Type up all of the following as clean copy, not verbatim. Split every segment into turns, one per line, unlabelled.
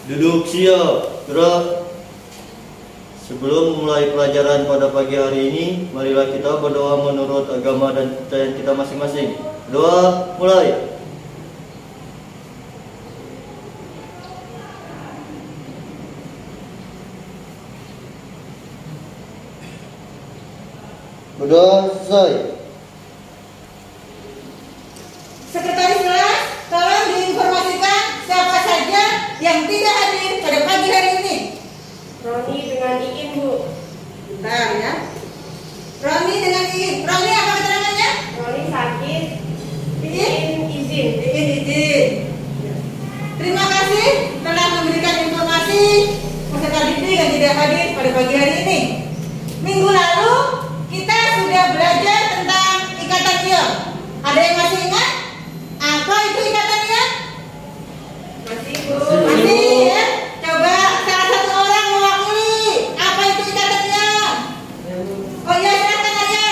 Duduk siap, gerak. Sebelum memulai pelajaran pada pagi hari ini, marilah kita berdoa menurut agama dan kepercayaan kita masing-masing. Doa mulai. Berdoa selesai.
Sekretaris kelas, tolong diinformasikan siapa saja yang tidak hadir pada pagi hari ini.
Roni dengan Iin, Bu.
Bentar ya. Roni dengan Iin. Roni apa keterangannya?
Roni sakit,
Iin?
izin.
Izin. Terima kasih telah memberikan informasi peserta didik yang tidak hadir pada pagi hari ini. Minggu lalu kita sudah belajar tentang ikatan ion. Ada yang masih ingat? Apa itu ikatan ion?
Masih, Bu.
Masih ya? Coba salah satu orang mewakili. Apa itu ikatan ion? Oh iya, silakan Arya.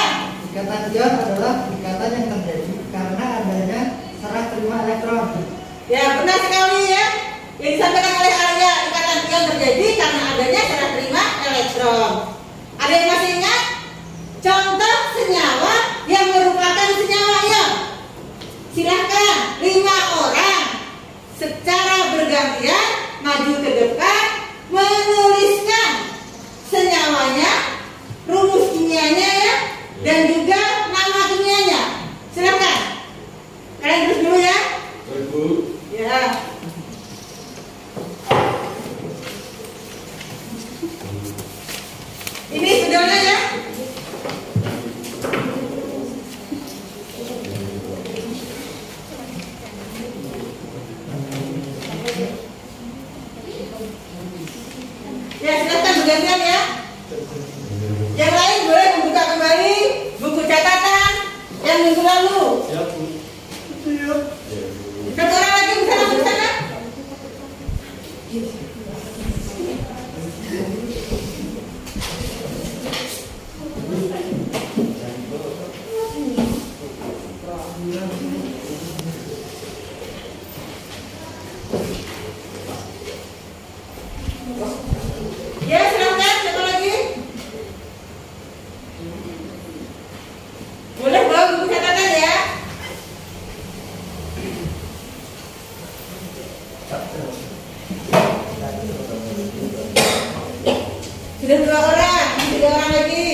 Ikatan ion adalah ikatan yang terjadi karena adanya serah terima elektron.
Ya, benar sekali ya. Yang disampaikan oleh Arya, ikatan ion terjadi karena adanya serah terima elektron. Ada yang masih ingat? Contoh senyawa yang merupakan senyawa ion. Silakan 5 orang secara bergantian maju ke depan menuliskan senyawanya, rumus kimianya ya, dan juga nama kimianya. Silakan. Kalian terus dulu ya. Ya. Ini spidolnya ya. Ya, silakan bergantian ya. Yang lain boleh membuka kembali buku catatan yang minggu lalu. Satu orang lagi bisa langsung ke sana. Ya, silakan. Satu lagi. Boleh bawa buku catatan ya. Sudah 2 orang, 3 orang lagi.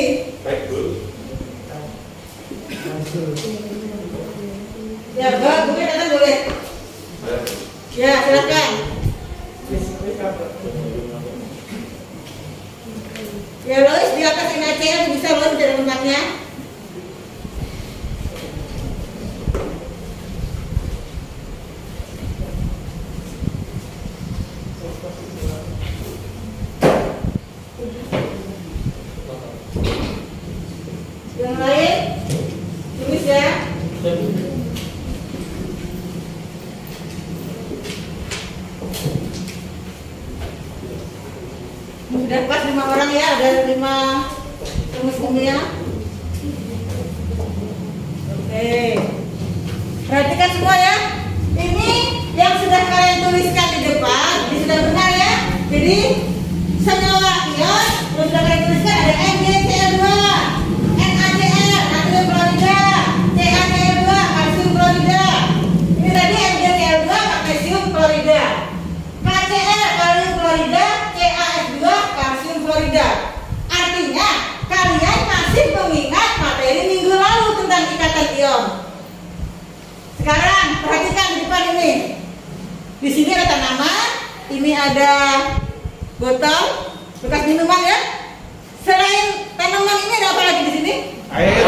Ya, bawa buku catatan boleh. Ya, silakan. Ya, Lois di atas NaCl bisa Lois dari tempatnya. Yang lain tulis ya. Sudah pas 5 orang ya, ada 5 rumus kimia. Oke. Perhatikan semua ya. Ini yang sudah kalian tuliskan di depan, ini sudah benar ya. Jadi senyawa ion yang sudah kalian tuliskan ada NaCl2, NaCl, natrium klorida, CaCl2, kalsium klorida. Ini tadi NaCl2, magnesium klorida, KCl, kalium klorida, CaS2, kalsium klorida. Artinya kalian masih mengingat materi minggu lalu tentang ikatan ion. Sekarang perhatikan di depan ini. Di sini ada tanaman, ini ada botol bekas minuman ya. Selain tanaman ini ada apa lagi di sini?
Air.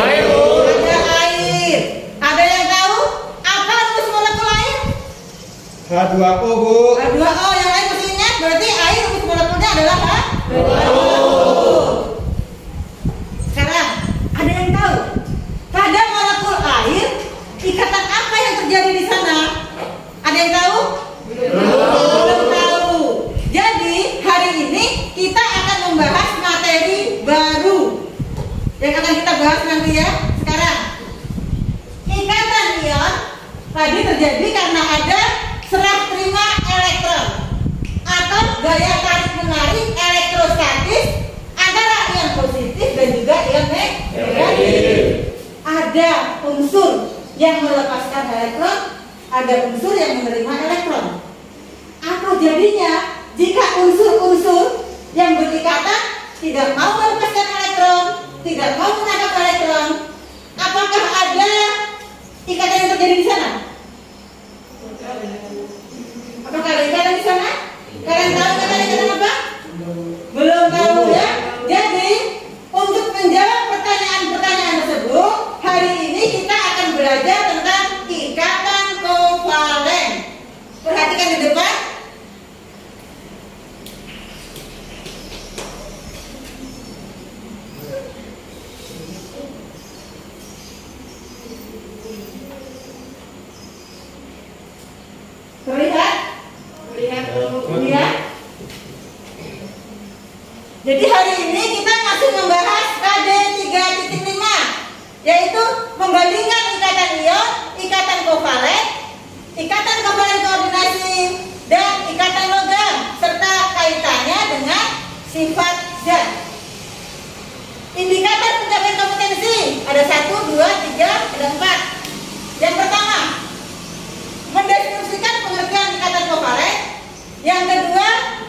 Ada air. Ada yang tahu apa rumus molekul air?
H2O, Bu.
H2O. Yang lain masih ingat? Berarti air rumus molekulnya adalah H2O. Sekarang ada yang tahu pada molekul air ikatan apa yang terjadi di sana? Ada yang tahu? Belum tahu. Jadi hari ini kita akan membahas materi baru yang akan kita bahas nanti ya. Sekarang ikatan ion tadi terjadi karena ada serah terima elektron atau ada unsur yang melepaskan elektron, ada unsur yang menerima elektron. Apa jadinya jika unsur-unsur yang berikatan tidak mau melepaskan elektron, tidak mau menangkap elektron? Apakah ada ikatan yang terjadi di sana? Apakah ada ikatan di sana? Kalian tahu ikatan apa? Belum tahu ya? Jadi untuk menjawab pertanyaan-pertanyaan tersebut, hari ini kita akan belajar tentang ikatan kovalen. Perhatikan di depan. Terlihat?
Melihat
Ya. Jadi hari ini kita masih membahas KD 3.5, yaitu membandingkan ikatan ion, ikatan kovalen koordinasi, dan ikatan logam serta kaitannya dengan sifat zat. Indikator pencapaian kompetensi ada 1, 2, 3, ada 4. Yang pertama, mendeskripsikan pengertian ikatan kovalen. Yang kedua,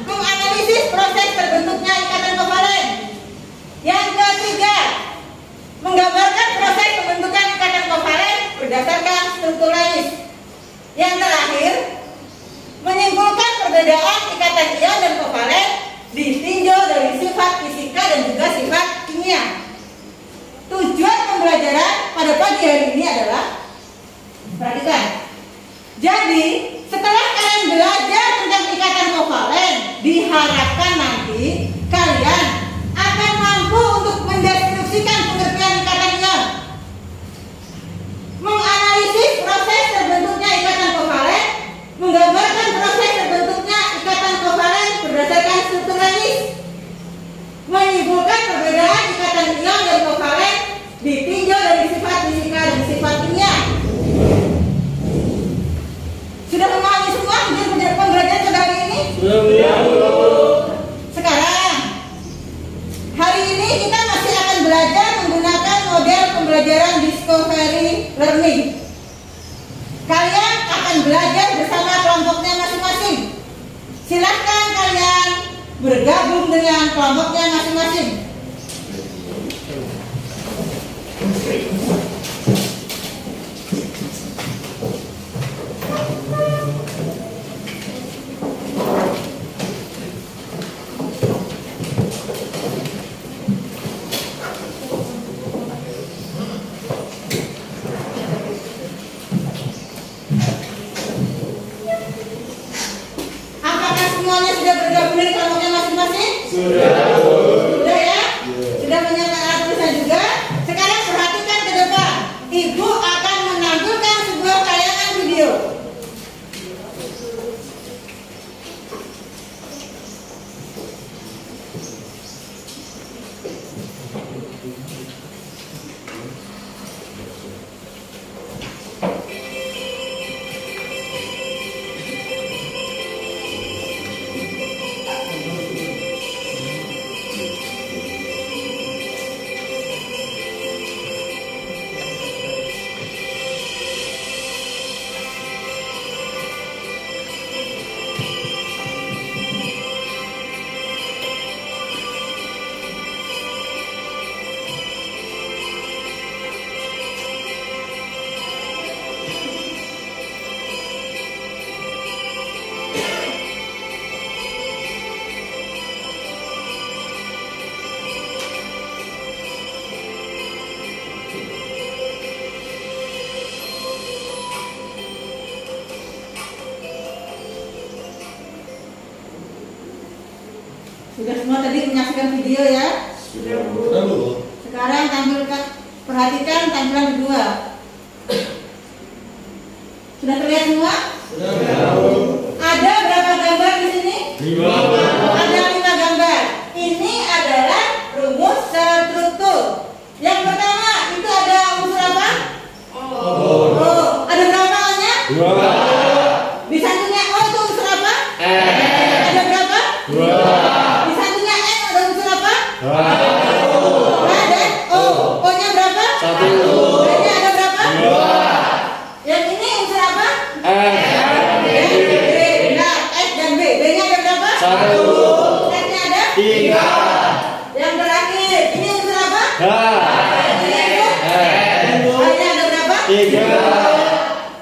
menganalisis proses terbentuknya ikatan kovalen. Yang ketiga, menggambarkan proses pembentukan ikatan kovalen berdasarkan struktur Lewis. Yang terakhir, menyimpulkan perbedaan ikatan ion dan kovalen ditinjau dari sifat fisika dan juga sifat kimia. Tujuan pembelajaran pada pagi hari ini adalah, perhatikan. Jadi, setelah kalian belajar tentang ikatan kovalen, diharapkan nanti kalian akan mampu untuk mendeskripsikan pengertian ikatan ion, menganalisis proses terbentuknya ikatan kovalen, menggambarkan proses terbentuknya ikatan kovalen berdasarkan struktur Lewis, menyimpulkan perbedaan ikatan ion dan kovalen ditinjau dari sifat fisika dan sifat kimia. Sudah memahami semua pembelajaran pada hari ini? Sekarang, hari ini kita masih akan belajar menggunakan model pembelajaran discovery learning. Kalian akan belajar bersama kelompoknya masing-masing. Silahkan kalian bergabung dengan kelompoknya masing-masing. Apakah semuanya sudah bergabung dengan kelompoknya masing-masing? Sudah ya? Sudah menyatakan tulisan juga. Sekarang perhatikan ke depan. Ibu akan menampilkan sebuah tayangan video. Sudah semua tadi menyaksikan video ya? Sekarang tampilkan, perhatikan tampilan kedua. Sudah terlihat semua? Ada berapa gambar di sini? 5. Ada 5 gambar. Ini adalah rumus struktur. Yang pertama itu ada unsur apa? Oh. Ada berapa O-nya? 2. Di sampingnya O itu unsur apa? Ada berapa? 2. Di sampingnya N ada unsur apa? 2. Dan O. O-nya berapa? 1. Berarti ada
1.
N-nya ada?
3.
Yang terakhir, ini unsur apa?
H.
H-nya ada berapa?
3.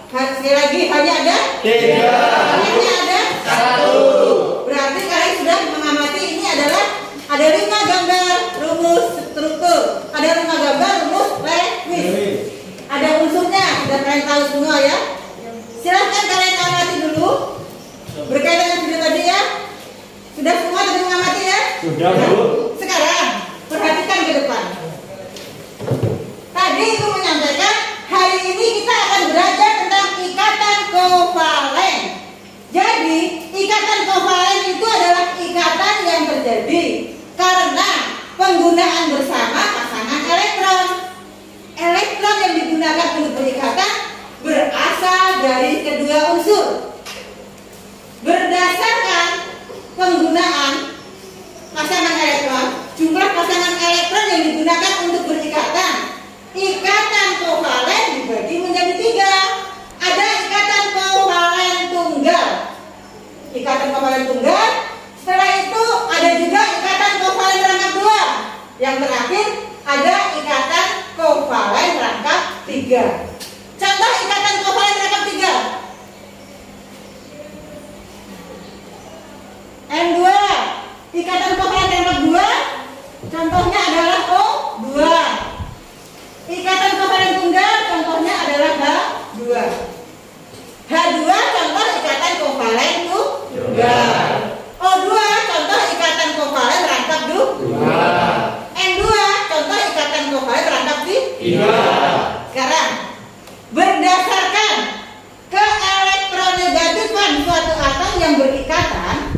Sekali lagi, H-nya ada?
3.
N-nya ada?
1.
Berarti kalian sudah mengamati ini adalah ada 5 gambar rumus struktur, ada 5 gambar rumus Lewis. Ada unsurnya, sudah kalian tahu semua ya. Silahkan kalian amati dulu berkaitan dengan video tadi ya. Sudah semua tadi mengamati ya?
Sudah, Bu.
Sekarang perhatikan ke depan. Tadi itu menyampaikan hari ini kita akan belajar tentang ikatan kovalen. Jadi ikatan kovalen itu adalah ikatan yang terjadi karena penggunaan bersama pasangan elektron. Elektron yang digunakan untuk berikatan berasal dari kedua unsur. Berdasarkan penggunaan pasangan elektron, jumlah pasangan elektron yang digunakan untuk berikatan, ikatan kovalen dibagi menjadi 3. Ada ikatan kovalen tunggal. Ikatan kovalen tunggal. Setelah itu ada juga ikatan kovalen rangkap 2. Yang terakhir ada ikatan kovalen rangkap 3. Contoh ikatan kovalen rangkap 3. N2. Ikatan kovalen rangkap 2. Contohnya adalah O2. Ikatan kovalen tunggal contohnya adalah H2. H2 contoh ikatan kovalen tunggal. O2 contoh ikatan kovalen rangkap 2. N2 contoh ikatan kovalen rangkap 3. Sekarang berdasarkan keelektronegatifan suatu atom yang berikatan,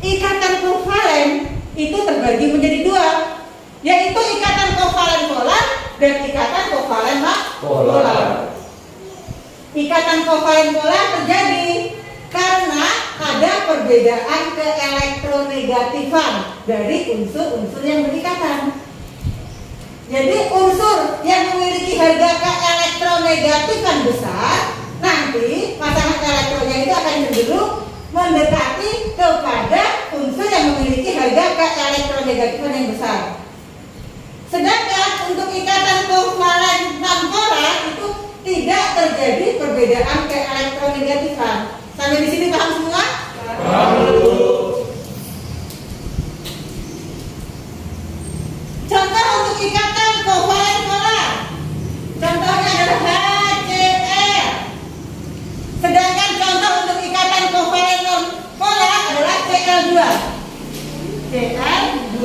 ikatan kovalen itu terbagi menjadi 2, yaitu ikatan kovalen polar dan ikatan kovalen polar. Ikatan kovalen polar terjadi karena ada perbedaan keelektronegatifan dari unsur-unsur yang berikatan. Jadi unsur yang memiliki harga keelektronegatifan besar, nanti pasangan elektronnya itu akan cenderung mendekati kepada unsur yang memiliki harga keelektronegatifan yang besar. Sedangkan untuk ikatan kovalen non-polar itu tidak terjadi perbedaan keelektronegatifan. Sampai di sini paham semua?
Paham.
Contoh untuk ikatan kovalen polar. Contohnya adalah HCl. Sedangkan contoh untuk ikatan kovalen non polar adalah Cl2. Cl2.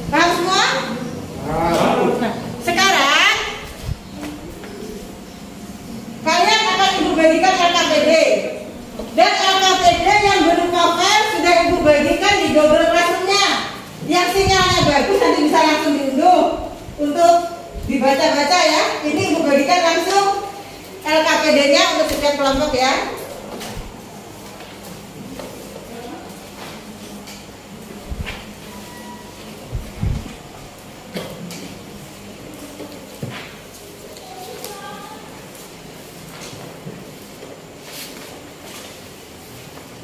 Paham semua? Nah, sekarang kalian akan ibu bagikan LKPD. Dan LKPD yang berupa file sudah ibu bagikan di Google Classroom-nya. Yang sinyalnya bagus nanti bisa langsung diunduh untuk dibaca-baca ya. Ini ibu bagikan langsung LKPD-nya untuk setiap kelompok ya.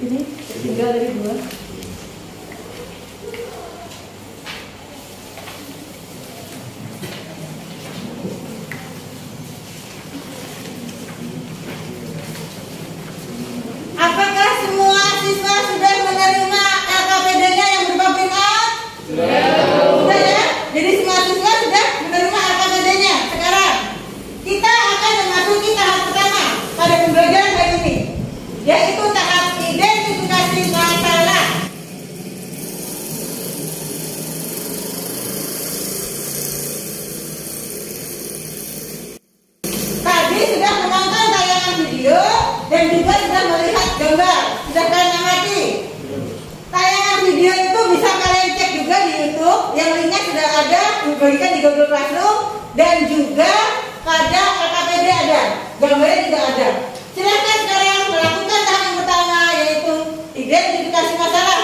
Ini tinggal dari 2. Apakah semua siswa sudah menerima LKPD-nya yang berupa printout? Sudah ya? Jadi semua siswa sudah menerima LKPD-nya. Sekarang kita akan memasuki tahap pertama pada pembelajaran hari ini, yaitu tahap identifikasi masalah. Tadi sudah menonton tayangan video dan juga sudah melihat gambar. Sudah kalian amati. Tayangan video itu bisa kalian cek juga di YouTube. Yang linknya sudah ada dibagikan di Google Classroom dan juga pada LKPD ada. Gambarnya juga ada. Silakan sekarang melakukan tahap yang pertama, yaitu identifikasi masalah.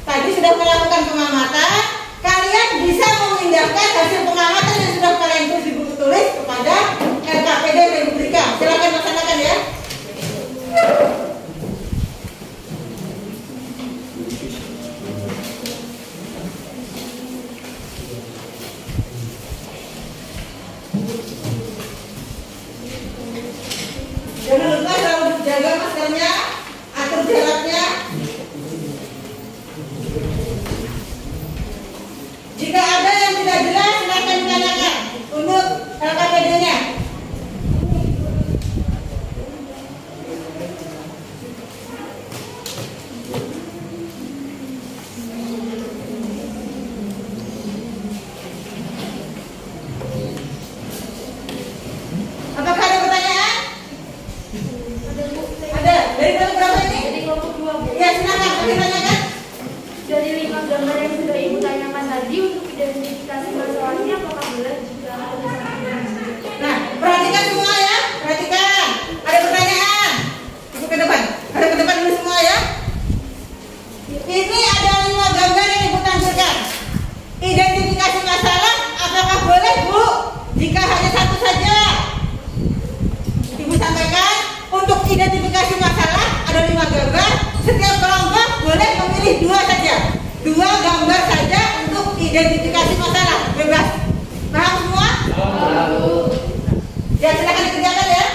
Tadi sudah melakukan pengamatan. Kalian bisa memindahkan hasil pengamatan yang sudah kalian tulis di buku tulis kepada LKPD yang diberikan. Silakan laksanakan ya.
identifikasi masalahnya apakah benar jika tulisannya?
Nah, perhatikan semua ya, perhatikan. Ada pertanyaan? Ibu ke depan. Ada ke depan dulu semua ya. Ini ada 5 gambar yang Ibu tampilkan. Identifikasi masalah apakah boleh Bu? Jika hanya satu saja. Ibu sampaikan untuk identifikasi masalah ada 5 gambar. Setiap kelompok boleh memilih 2 saja. 2 gambar saja untuk identifikasi masalah. Bebas. Paham semua? Ya, silakan dikerjakan ya.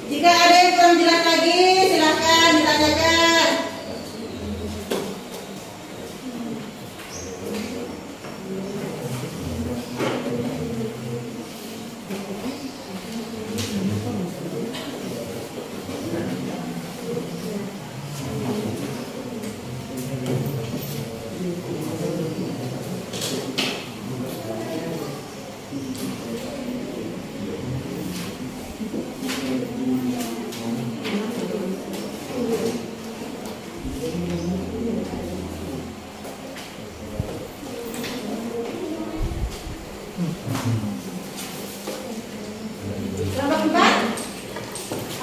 Jika ada yang kurang jelas lagi, silakan ditanyakan. Kelompok 4,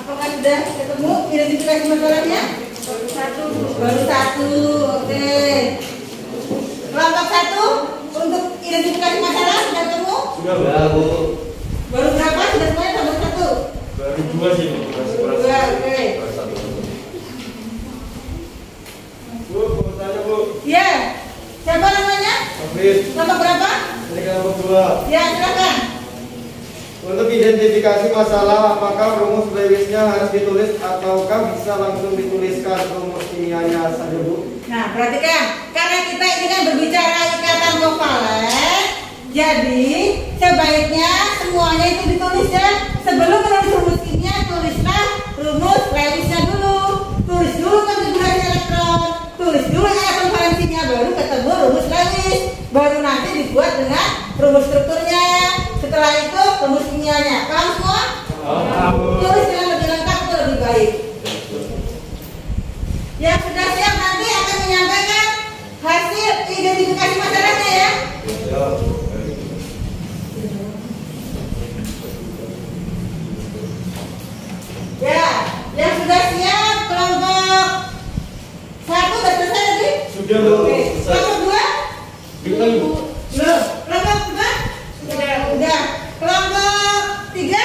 apakah sudah ketemu identifikasi masalahnya? Baru satu, oke. Kelompok 1 untuk identifikasi masalah sudah ketemu?
Sudah Bu.
Baru berapa? Sudah semuanya tambah 1?
Baru 2 sih Bu. Masih kurang
2, oke.
baru 1. Bu, mau tanya Bu.
Ya, siapa namanya?
Afid.
Kelompok berapa?
Ini kelompok 2.
Ya, silakan.
Untuk identifikasi masalah, apakah rumus Lewisnya harus ditulis ataukah bisa langsung dituliskan rumus kimianya saja Bu?
Nah, perhatikan, karena kita ini kan berbicara ikatan kovalen, jadi sebaiknya semuanya itu ditulis ya. Sebelum menulis rumus kimia, tulislah rumus Lewisnya dulu. Tulis dulu konfigurasi elektron, tulis dulu atom valensinya, baru ketemu rumus Lewis. Baru nanti dibuat dengan rumus strukturnya. Setelah itu rumus kimianya. Paham semua? Tulis dengan lebih lengkap itu lebih baik. Yang sudah siap nanti akan menyampaikan hasil identifikasi masalahnya ya. Ya, yang sudah siap kelompok 1 sudah selesai tadi?
Sudah Bu.
Oke. Kelompok 2?
Belum Bu.
Belum. Kelompok 4? Sudah. Kelompok 3?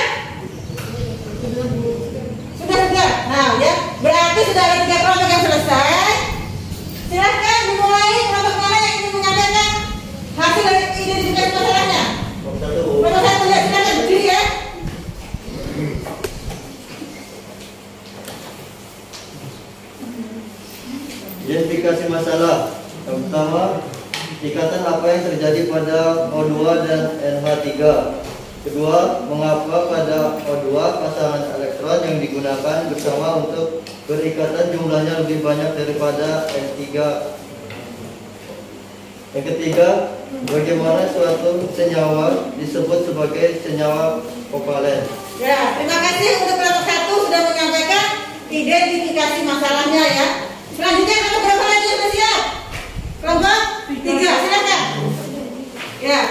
Sudah. Nah, ya. Berarti sudah ada 3 kelompok yang selesai. Silahkan dimulai kelompok mana yang ingin menyampaikan hasil dari identifikasi masalahnya. Kelompok 1 ya, silakan berdiri ya.
Identifikasi masalah. Yang pertama, ikatan apa yang terjadi pada O2 dan NH3. Kedua, mengapa pada O2 pasangan elektron yang digunakan bersama untuk berikatan jumlahnya lebih banyak daripada N3. Yang ketiga, bagaimana suatu senyawa disebut sebagai senyawa kovalen.
Ya, terima kasih untuk kelompok 1 sudah menyampaikan identifikasi masalahnya ya. Selanjutnya kelompok berapa lagi yang sudah siap? Kelompok 3, silakan. Ya.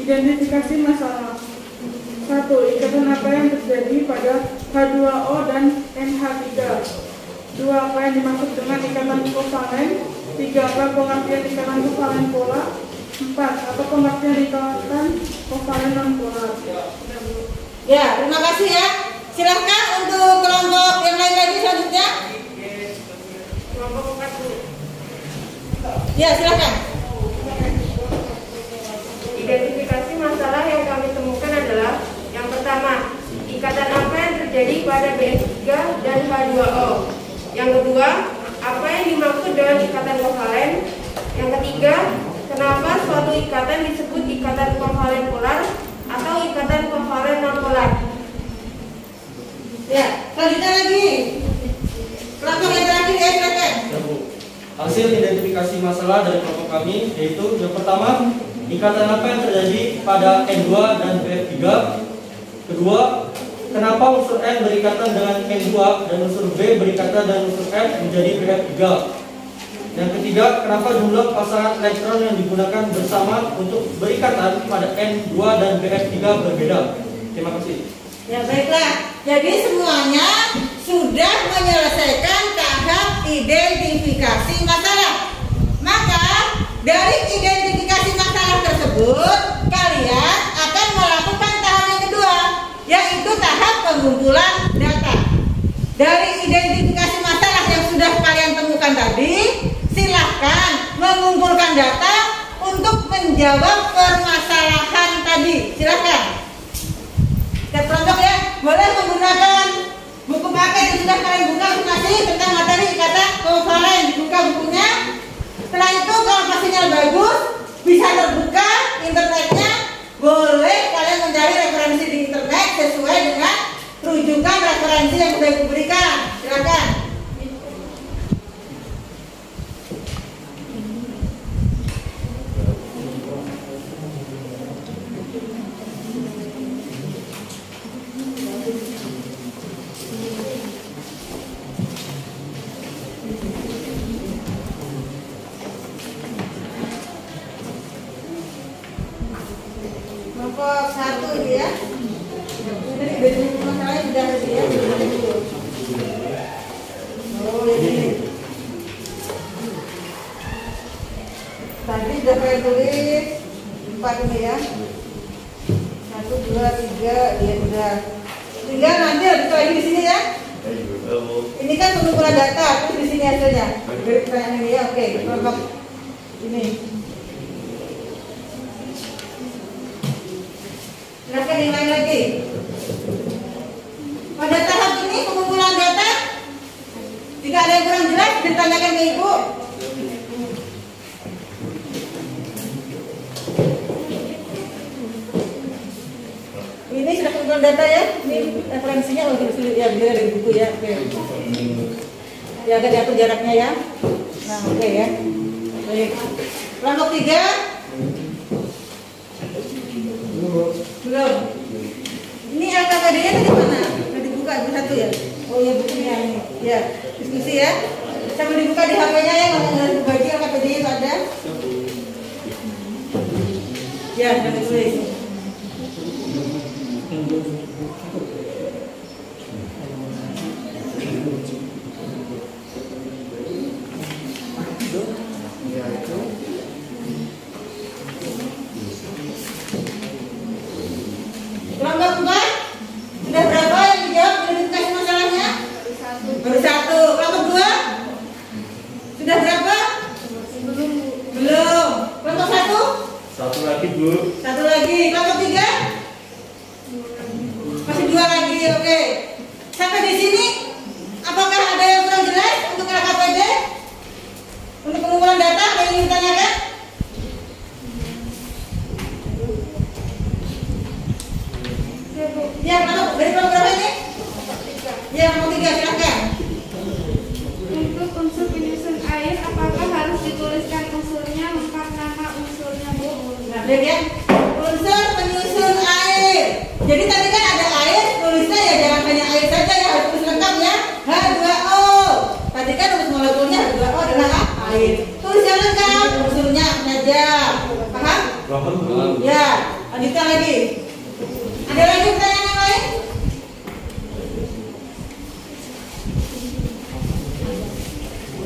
Identifikasi masalah. 1. Ikatan apa yang terjadi pada H2O dan NH3. 2. Apa yang dimaksud dengan ikatan kovalen. 3. Apa pengertian ikatan kovalen polar. 4. Apa pengertian ikatan kovalen non polar.
Ya, terima kasih ya. Silahkan untuk kelompok yang lain lagi selanjutnya.
Kelompok 4
Ya, silakan.
identifikasi terjadi pada BF3 dan H2O? Yang kedua, apa yang dimaksud dengan ikatan kovalen? Yang ketiga, kenapa suatu ikatan disebut ikatan kovalen polar atau ikatan kovalen non-polar?
Ya, selanjutnya lagi. Kelompok yang terakhir ya, silakan.
Hasil identifikasi masalah dari kelompok kami yaitu yang pertama, ikatan apa yang terjadi pada N2 dan BF3. Kedua, kenapa unsur N berikatan dengan N2 dan unsur B berikatan dengan unsur F menjadi BF3. Yang ketiga, kenapa jumlah pasangan elektron yang digunakan bersama untuk berikatan pada N2 dan BF3 berbeda. Terima kasih.
Ya baiklah, jadi semuanya sudah menyelesaikan tahap identifikasi masalah. Maka dari identifikasi masalah tersebut, kalian akan melakukan tahap yang kedua, yaitu tahap pengumpulan data. Dari identifikasi masalah yang sudah kalian temukan tadi, silahkan mengumpulkan data untuk menjawab permasalahan tadi. Silahkan. Setiap kelompok ya, boleh menggunakan buku paket yang sudah kalian buka masih tentang materi ikatan kovalen. Buka bukunya. Setelah itu kalau hasilnya bagus, bisa terbuka internetnya. Boleh kalian mencari referensi di internet sesuai dengan rujukan referensi yang sudah diberikan. Silakan. Kelompok 1 ini ya. Tadi beda masalahnya sudah ada ya. Oh ini. Tadi sudah kalian tulis 4 ini ya. 1, 2, 3, ya sudah. Tinggal nanti habis lagi di sini ya. Ini kan pengumpulan data, terus di sini hasilnya. Dari pertanyaan ini ya, oke. Kelompok ini. Silahkan yang lain lagi. Pada tahap ini pengumpulan data, jika ada yang kurang jelas ditanyakan ke ibu. Ini sudah pengumpulan data ya. Ini referensinya untuk ya biar ada di buku ya. Oke. Ya agak diatur jaraknya ya. Nah oke ya. Baik. Kelompok 3. Belum. Ini LKPD-nya tadi mana? Sudah dibuka buku 1 ya? Oh iya bukunya ini. Ya, diskusi ya. Sambil dibuka di HP-nya ya, kalau nggak dibagi LKPD-nya itu ada. Ya, sudah ditulis. Kelompok 4 sudah berapa yang dijawab identifikasi masalahnya? Baru 1. Kelompok 2 sudah berapa? Belum. Kelompok 1?
1 lagi Bu.
1 lagi. Kelompok 3? Masih 2 lagi. Oke. Sampai di sini apakah ada yang kurang jelas untuk LKPD? Untuk pengumpulan data yang ingin ditanyakan? Ya, kalau dari kelompok berapa ini? Ya, kelompok 3, silakan.
Untuk unsur penyusun air, apakah harus dituliskan unsurnya lengkap nama unsurnya, Bu?
Nah, lihat ya. Unsur penyusun air. Jadi tadi kan ada air, tulisnya ya jangan hanya air saja ya, harus tulis lengkap ya. H2O. Tadi kan unsur molekulnya H2O adalah air. Tulis yang lengkap, unsurnya saja. Paham? Ya, lanjutkan lagi. Ada lagi pertanyaan yang lain?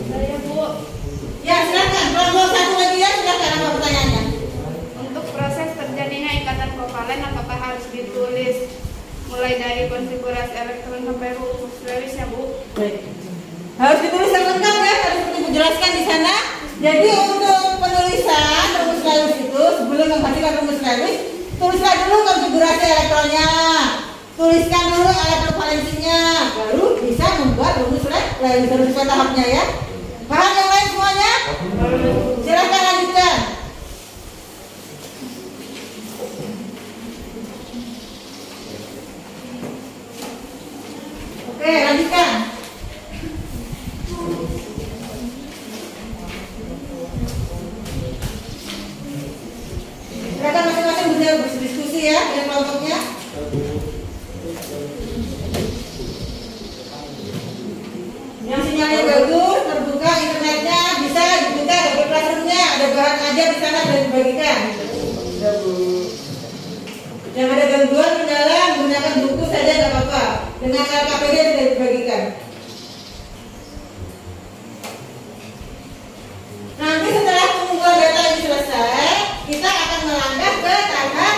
Saya, Bu.
Ya, silakan. Kelompok 1 lagi ya, silakan apa pertanyaannya?
Untuk proses terjadinya ikatan kovalen, apakah harus ditulis mulai dari konfigurasi elektron sampai rumus Lewis ya, Bu?
Baik. Harus ditulis yang lengkap ya, harus dijelaskan di sana. Jadi untuk penulisan rumus Lewis itu sebelum menghasilkan rumus Lewis, tulislah dulu konfigurasi elektronnya. tuliskan dulu elektrovalensinya, baru bisa membuat rumus tahapnya ya. Paham yang lain semuanya? Silahkan lanjutkan. Oke, lanjutkan. Silakan masing-masing bisa berdiskusi ya dengan kelompoknya. Yang sinyalnya bagus, terbuka internetnya, bisa dibuka Google Classroom-nya, ada bahan ajar di sana dan dibagikan. Yang ada gangguan kendala menggunakan buku saja nggak apa-apa. Dengan LKPD sudah dibagikan. Nanti setelah pengumpulan data ini selesai, kita akan melangkah ke tahap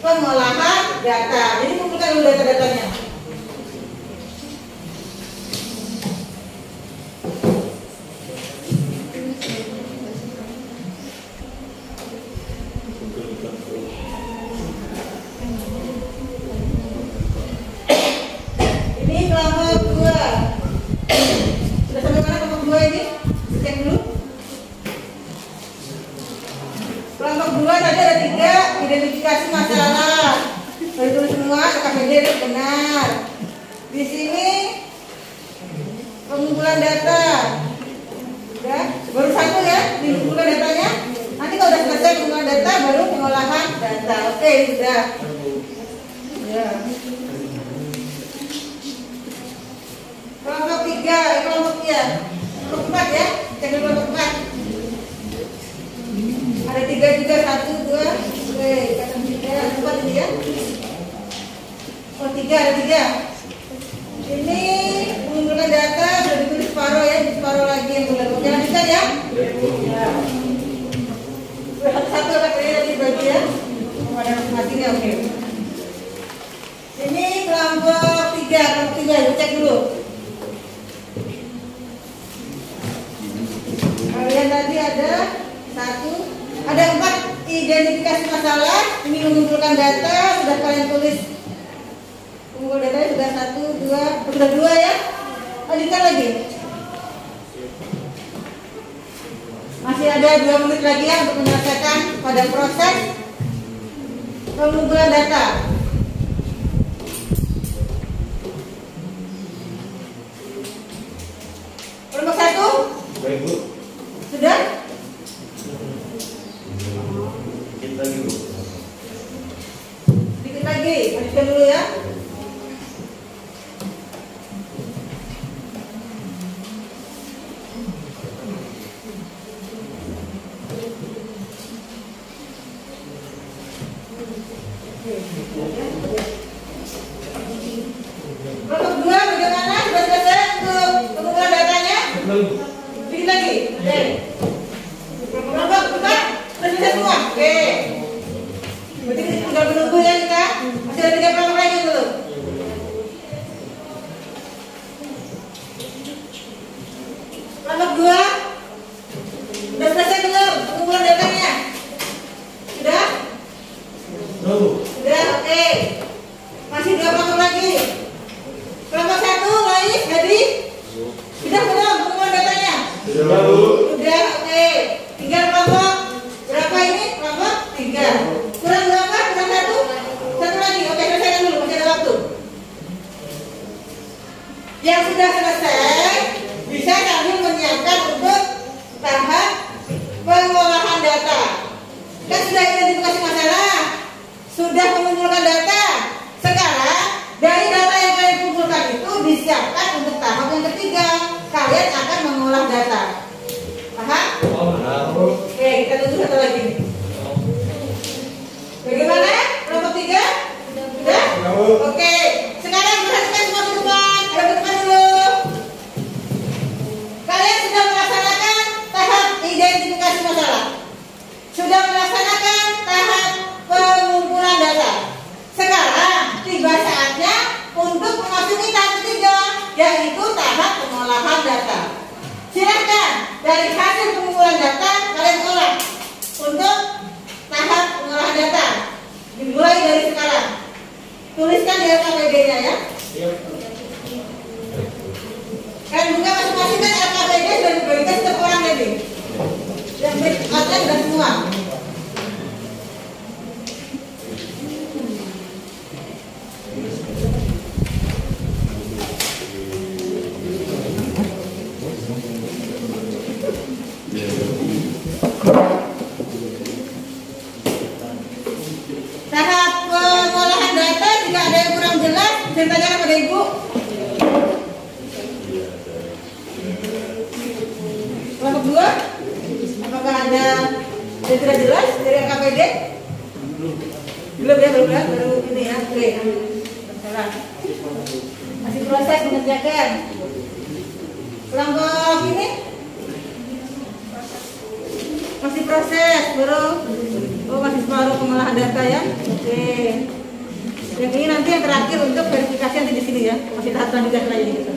pengolahan data. Jadi kumpulkan dulu data-datanya. Ini kelompok 2. Sudah sampai mana kelompok 2 ini? Cek dulu. Kelompok 2 tadi ada 3, identifikasi masalah. Baru tulis semua, KPD benar. Di sini pengumpulan data. Sudah, baru 1 ya, pengumpulan datanya. Nanti kalau sudah selesai pengumpulan data, baru pengolahan data. Oke, sudah. Ya. Kelompok 3, kelompok 4 ya. Cek dulu kelompok 4. Ada 3 juga, 1, 2, oke, kata 3, 4 ini ya. Oh 3, ada 3. Ini mengumpulkan data sudah ditulis separuh ya, separuh lagi yang belum. Oke, lanjutkan ya. Ya. Satu ada tadi bagi ya. Ada masing-masingnya, oke. Ini kelompok 3, cek dulu. Kalian tadi ada 1, ada 4 identifikasi masalah. Ini mengumpulkan data, sudah kalian tulis. Mengumpul datanya sudah 1, 2, sudah 2 ya. Lanjutkan lagi. Masih ada 2 menit lagi ya untuk menyelesaikan pada proses pengumpulan data. Kelompok 1?
Baik Bu.
Sudah?
Dikit lagi Bu.
Dikit lagi, lanjutkan dulu ya. Kelompok 2 bagaimana? Sudah selesai untuk pengumpulan datanya? Dikit lagi. Oke. Kelompok 4 sudah selesai semua. Oke. Berarti kita tinggal menunggu ya kita. Masih ada 3 kelompok lagi belum? Kelompok 2 sudah selesai belum pengumpulan datanya? Sudah? Sudah, oke. Masih 2 kelompok lagi. Kelompok 1 Lois, jadi sudah belum pengumpulan datanya?
Sudah Bu.
Sudah, oke. Tinggal kelompok berapa ini? Kelompok 3. Kurang berapa? Kurang 1? 1 lagi. Oke, selesaikan dulu, masih ada waktu. Yang sudah selesai bisa sambil menyiapkan untuk tahap pengolahan data. Kan sudah identifikasi masalah, sudah mengumpulkan data. Sekarang dari data yang kalian kumpulkan itu disiapkan untuk tahap yang ketiga. Kalian akan mengolah data. Paham? Oke, kita tunggu satu lagi nih. Bagaimana? Kelompok 3? Sudah? Oke. Sekarang perhatikan semua ke depan. Ada ke depan dulu. Kalian sudah melaksanakan tahap identifikasi masalah. Sudah melaksanakan tahap pengumpulan data. Sekarang tiba saatnya untuk memasuki tahap ketiga, yaitu tahap pengolahan data. Silakan dari hasil pengumpulan data kalian olah untuk tahap pengolahan data. Dimulai dari sekarang. Tuliskan di LKPD. semua. Tahap pengolahan data, jika ada yang kurang jelas, bisa ditanyakan pada Ibu. Kelompok 2, apakah ada yang tidak jelas dari KPD? Belum ya, belum ya, baru ini ya, oke. Salah. Masih proses mengerjakan. Kelompok ini masih proses, baru masih separuh pengolahan data ya. Oke. Yang ini nanti yang terakhir untuk verifikasi nanti di sini ya. Masih tahap selanjutnya lagi gitu.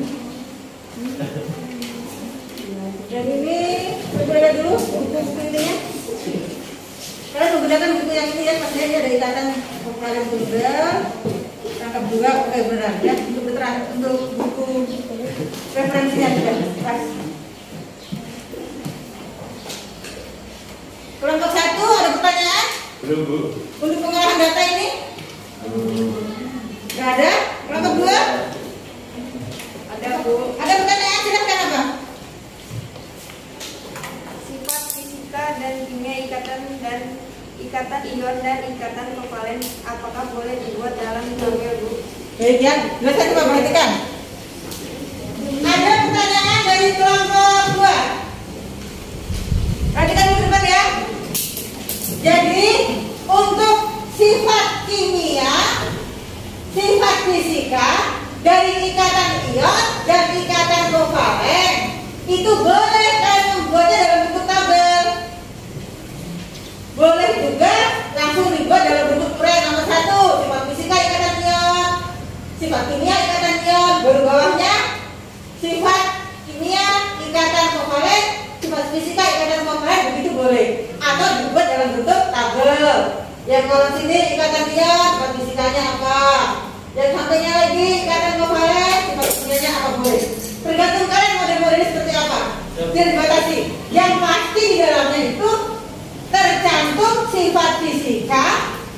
Dan ini berbeda dulu buku ini ya. Kalian menggunakan buku yang ini ya, pastinya ini ada ikatan kalian tunggal, tangkap juga, oke benar ya. Untuk buku referensinya juga pas. Kelompok 1 ada pertanyaan?
Belum, Bu.
Untuk pengolahan data ini? Nggak ada? Kelompok 2?
Ada, Bu.
Ada pertanyaan? Silahkan apa?
Sifat fisika dan kimia ikatan ion dan ikatan kovalen apakah boleh dibuat dalam tabel, Bu?
Baik ya, bisa coba perhatikan. Ada pertanyaan dari kelompok 2. Perhatikan dulu depan ya. Jadi untuk sifat kimia, sifat fisika dari ikatan ion dan ikatan kovalen itu boleh kalian membuatnya dalam bentuk tabel. Boleh juga langsung dibuat dalam bentuk uraian nomor 1, sifat fisika ikatan ion, sifat kimia ikatan ion, baru bawahnya sifat kimia ikatan kovalen, sifat fisika ikatan kovalen, begitu boleh. Atau dibuat dalam bentuk tabel. Yang kolom sini ikatan ion, sifat fisikanya apa? Yang sampingnya lagi ikatan kovalen, sifat kimianya apa boleh. Tergantung kalian model-modelnya seperti apa. Tidak dibatasi. Yang pasti di dalamnya itu tercantum sifat fisika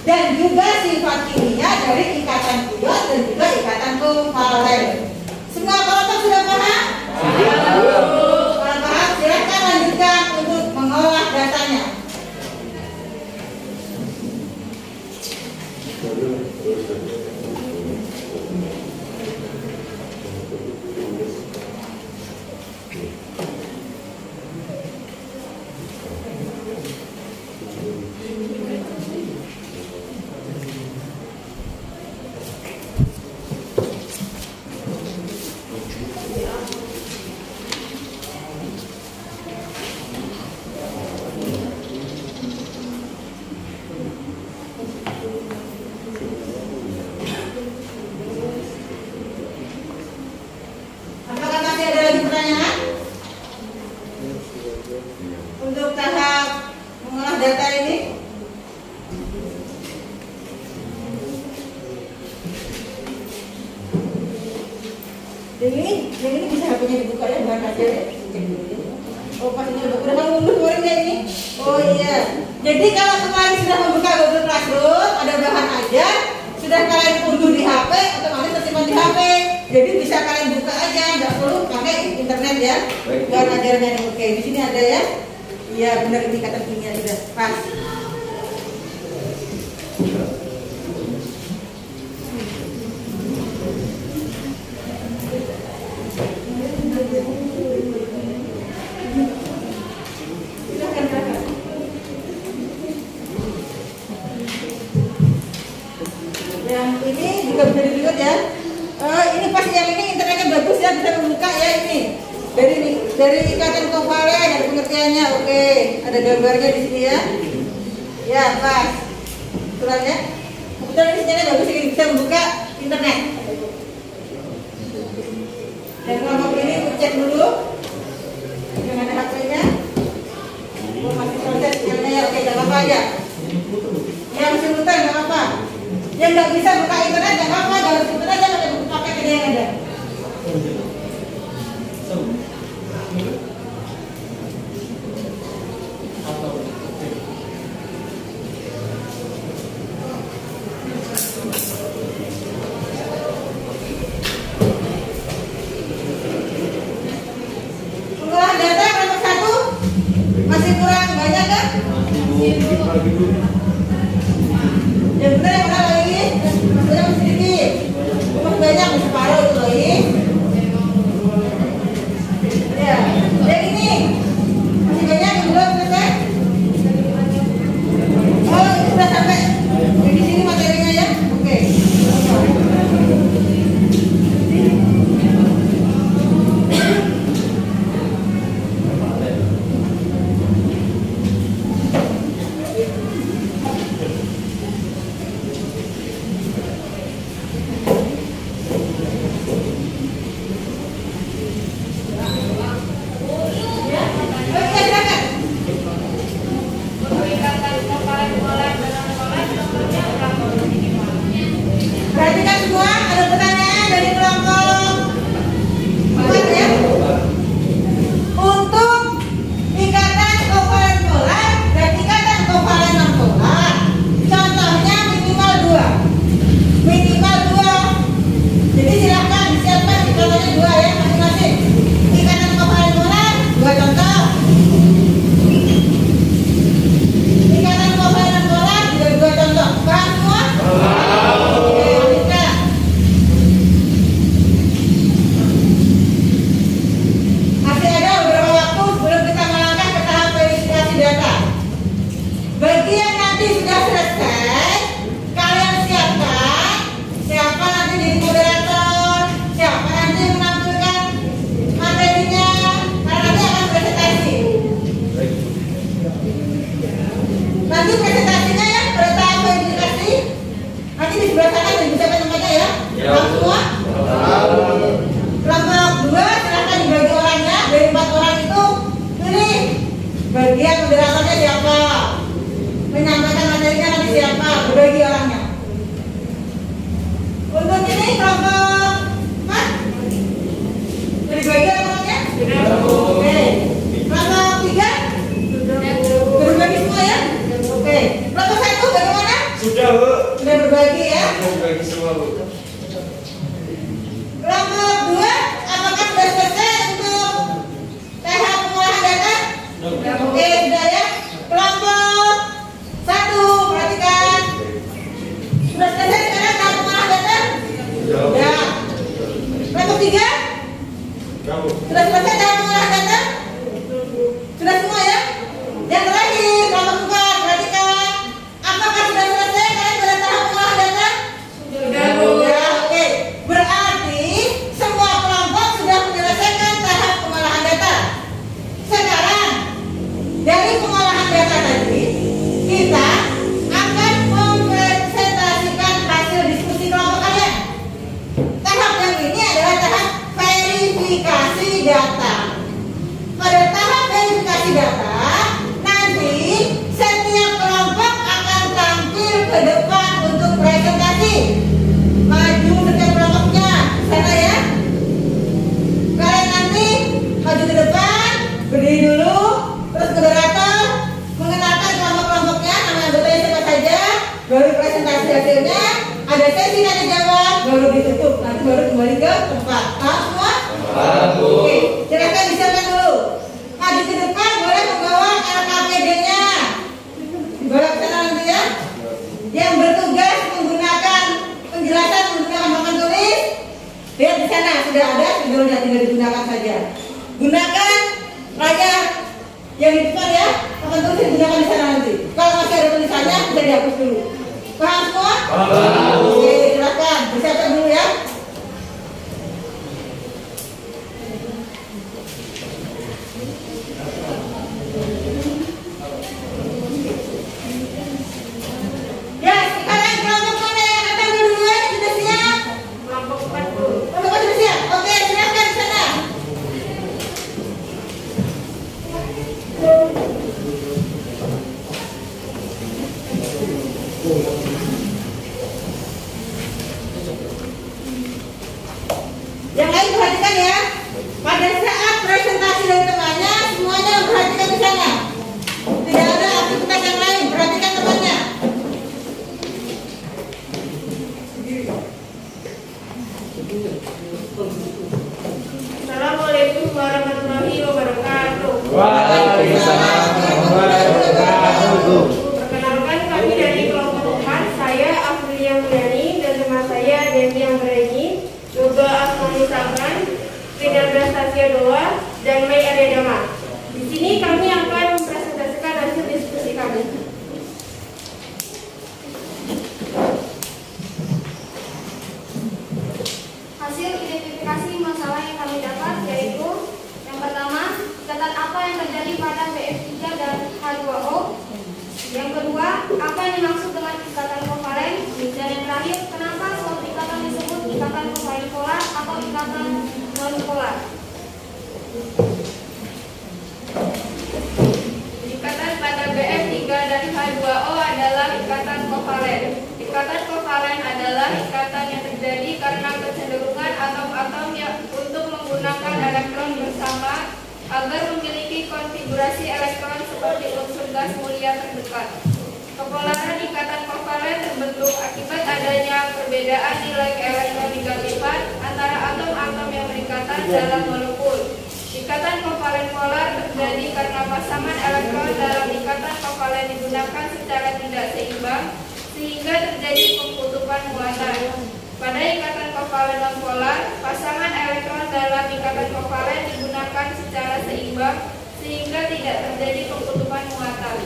dan juga sifat kimia dari ikatan ion dan juga ikatan kovalen. Semua kelompok sudah paham? Kalau paham, silakan lanjutkan untuk mengolah datanya. Apakah masih ada lagi pertanyaan? Untuk tahap mengolah data ini? Yang ini bisa HP-nya dibuka ya, bahan aja ya. Cek dulu ya. Oh pas ini udah kamu unduh kemarin ya ini? Oh iya. Jadi kalau kemarin sudah membuka Google Classroom, ada bahan aja, sudah kalian unduh di HP, otomatis tersimpan di HP. Jadi bisa kalian buka aja, nggak perlu pakai internet ya. Bahan ajarnya nih, oke. Di sini ada ya. Iya benar, ini kata kimia sudah pas. Yang ini juga bisa dilihat ya. Ini pasti yang ini internetnya bagus ya, bisa membuka ya ini. Dari ikatan kovalen ada pengertiannya, oke. Ada gambarnya di sini ya. Ya pas. Kebetulannya, kebetulan ini sinyalnya bagus, ini bisa membuka internet. Dan kelompok ini cek dulu. Jangan ada HP-nya. Oh, masih proses sinyalnya ya, oke, jangan apa aja. Ya masih muter, nggak apa-apa. Yang nggak bisa buka internet nggak apa-apa, jangan internet aja pakai media yang ada. banyak kan?
Masih Bu.
Yang benar yang mana lagi? Maksudnya masih sedikit. Masih banyak, masih separuh itu lagi. Ya, yang ini masih banyak yang belum selesai. Oh, ini sudah sampai di sini materinya ya. Oke. Perhatikan semua, ada pertanyaan dari kelompok 4 ya. Untuk ikatan kovalen polar dan ikatan kovalen non polar, contohnya minimal 2. Minimal 2. Jadi silakan disiapkan ikatannya 2 ya masing-masing. Ikatan kovalen polar 2 contoh. Ikatan kovalen non polar juga 2 contoh. Paham semua? Oke, lanjutkan. Masih ada beberapa waktu sebelum kita melangkah ke tahap verifikasi data. Bagi yang nanti sudah selesai, kalian siapkan siapa nanti jadi moderator, siapa nanti menampilkan materinya, karena nanti akan presentasi. Nanti presentasinya ya pada tahap verifikasi. Nanti di sebelah sana dan bisa tempatnya ya. Tahu semua? Kelompok 2 silakan dibagi orangnya. Dari 4 orang itu pilih bagian moderatornya siapa, menyampaikan materinya nanti siapa, berbagi orangnya. Untuk ini kelompok 4 berbagi orangnya. Oke. Kelompok 3 berbagi semua ya. Oke. Kelompok 1 bagaimana?
Sudah Bu.
Sudah berbagi ya.
Sudah bagi semua Bu.
Kelompok 2, apakah sudah selesai untuk tahap pengolahan data? Oke, sudah ya. Kelompok 1, perhatikan. Sudah selesai sekarang tahap pengolahan data? Sudah. Kelompok 3, sudah selesai tahap pengolahan data? Sudah semua ya? Yang terakhir, kelompok 4, perhatikan. Apakah sudah selesai kalian pada tahap pengolahan data? Sudah. Oke. Berarti semua kelompok sudah menyelesaikan tahap pengolahan data. Sekarang dari pengolahan data tadi kita akan mempresentasikan hasil diskusi kelompok kalian. Tahap yang ini adalah tahap verifikasi data. Pada tahap verifikasi data nanti setiap kelompok akan tampil ke depan untuk presentasi. Maju setiap kelompoknya sana ya. Kalian nanti maju ke depan, berdiri dulu, terus moderator mengenalkan kelompok-kelompoknya, nama anggotanya siapa saja, baru presentasi hasilnya, ada sesi tanya jawab, baru ditutup, nanti baru kembali ke tempat. Paham semua? Oke, silakan disiapkan dulu. Maju ke depan, boleh membawa LKPD-nya, dibawa ke sana nanti ya. Yang bertugas menggunakan penjelasan menggunakan papan tulis, lihat di sana sudah ada, videonya tinggal digunakan saja. Gunakan layar yang di depan ya, papan tulis digunakan di sana nanti. Kalau masih ada tulisannya bisa dihapus dulu. Paham semua? Oke, silakan disiapkan dulu ya. Ya, sekarang kelompok mana yang akan duluan sudah siap?
Kelompok 4 Bu.
Kelompok sudah siap? Oke, silakan di sana.
agama. Di sini kami akan mempresentasikan hasil diskusi kami.
Hasil identifikasi masalah yang kami dapat yaitu yang pertama, ikatan apa yang terjadi pada BF3 dan H2O. Yang kedua, apa yang dimaksud dengan ikatan kovalen. Dan yang terakhir, kenapa suatu ikatan disebut ikatan kovalen polar atau ikatan non-polar.
Ikatan pada BF3 dan H2O adalah ikatan kovalen. Ikatan kovalen adalah ikatan yang terjadi karena kecenderungan atom-atom yang untuk menggunakan elektron bersama agar memiliki konfigurasi elektron seperti unsur gas mulia terdekat. Kepolaran ikatan kovalen terbentuk akibat adanya perbedaan nilai keelektronegatifan antara atom-atom yang berikatan dalam molekul. Ikatan kovalen polar terjadi karena pasangan elektron dalam ikatan kovalen digunakan secara tidak seimbang sehingga terjadi pengkutupan muatan. Pada ikatan kovalen non-polar, pasangan elektron dalam ikatan kovalen digunakan secara seimbang sehingga tidak terjadi pengkutupan muatan.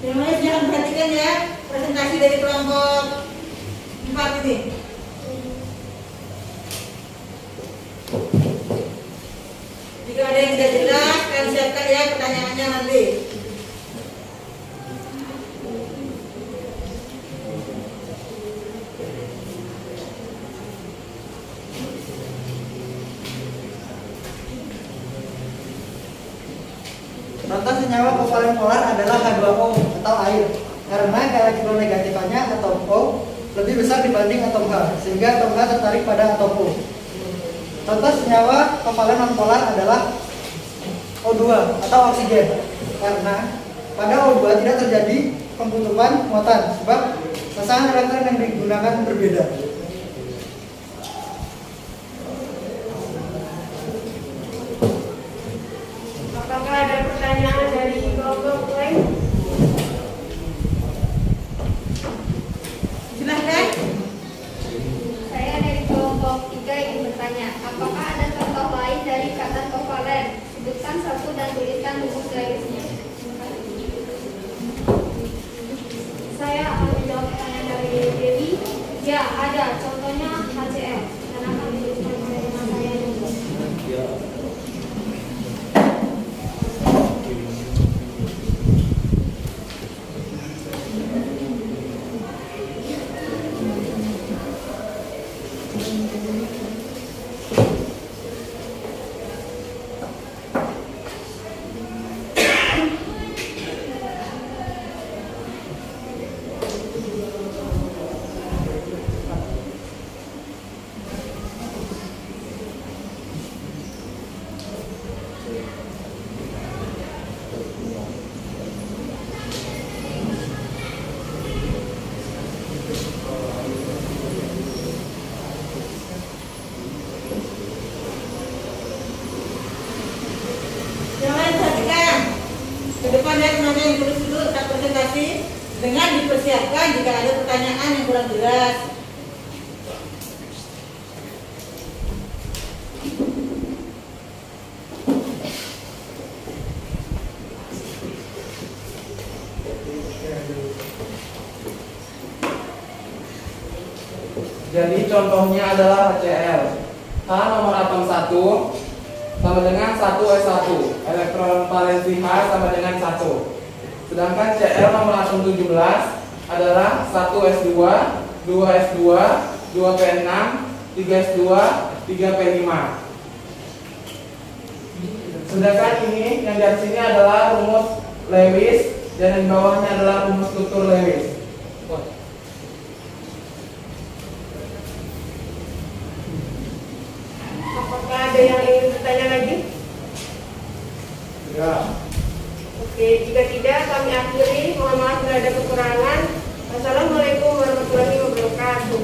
Semuanya jangan perhatikan ya presentasi dari kelompok 4 ini. Jika ada yang tidak jelas, kalian siapkan ya pertanyaannya nanti.
Contoh senyawa kovalen polar adalah H2O atau air, karena elektronegatifannya atom O lebih besar dibanding atom H, sehingga atom H tertarik pada atom O. Contoh senyawa kovalen non-polar adalah O2 atau oksigen, karena pada O2 tidak terjadi pengkutupan muatan, sebab pasangan elektron yang digunakan berbeda.
Apakah ada pertanyaan dari kelompok lain?
Silahkan.
Saya dari kelompok 3 ingin bertanya, apakah ada contoh lain dari ikatan kovalen? Sebutkan satu dan tuliskan rumus Lewisnya. Saya akan menjawab pertanyaan dari Dewi. Ya, ada. Contohnya HCl. Dan akan dituliskan oleh teman saya juga.
Jangan perhatikan ke depan ya, semuanya yang tulis dulu saat presentasi dengan dipersiapkan jika ada pertanyaan yang kurang jelas.
Jadi contohnya adalah HCl. H nomor atom 1 sama dengan 1s1. Elektron valensi H sama dengan 1. Sedangkan Cl nomor atom 17 adalah 1s2, 2s2, 2p6, 3s2, 3p5. Sedangkan ini yang di atas sini adalah rumus Lewis dan yang di bawahnya adalah rumus struktur Lewis.
Apakah ada yang ingin bertanya lagi?
Ya.
Oke, jika tidak kami akhiri. Mohon maaf bila ada kekurangan. Wassalamualaikum warahmatullahi wabarakatuh.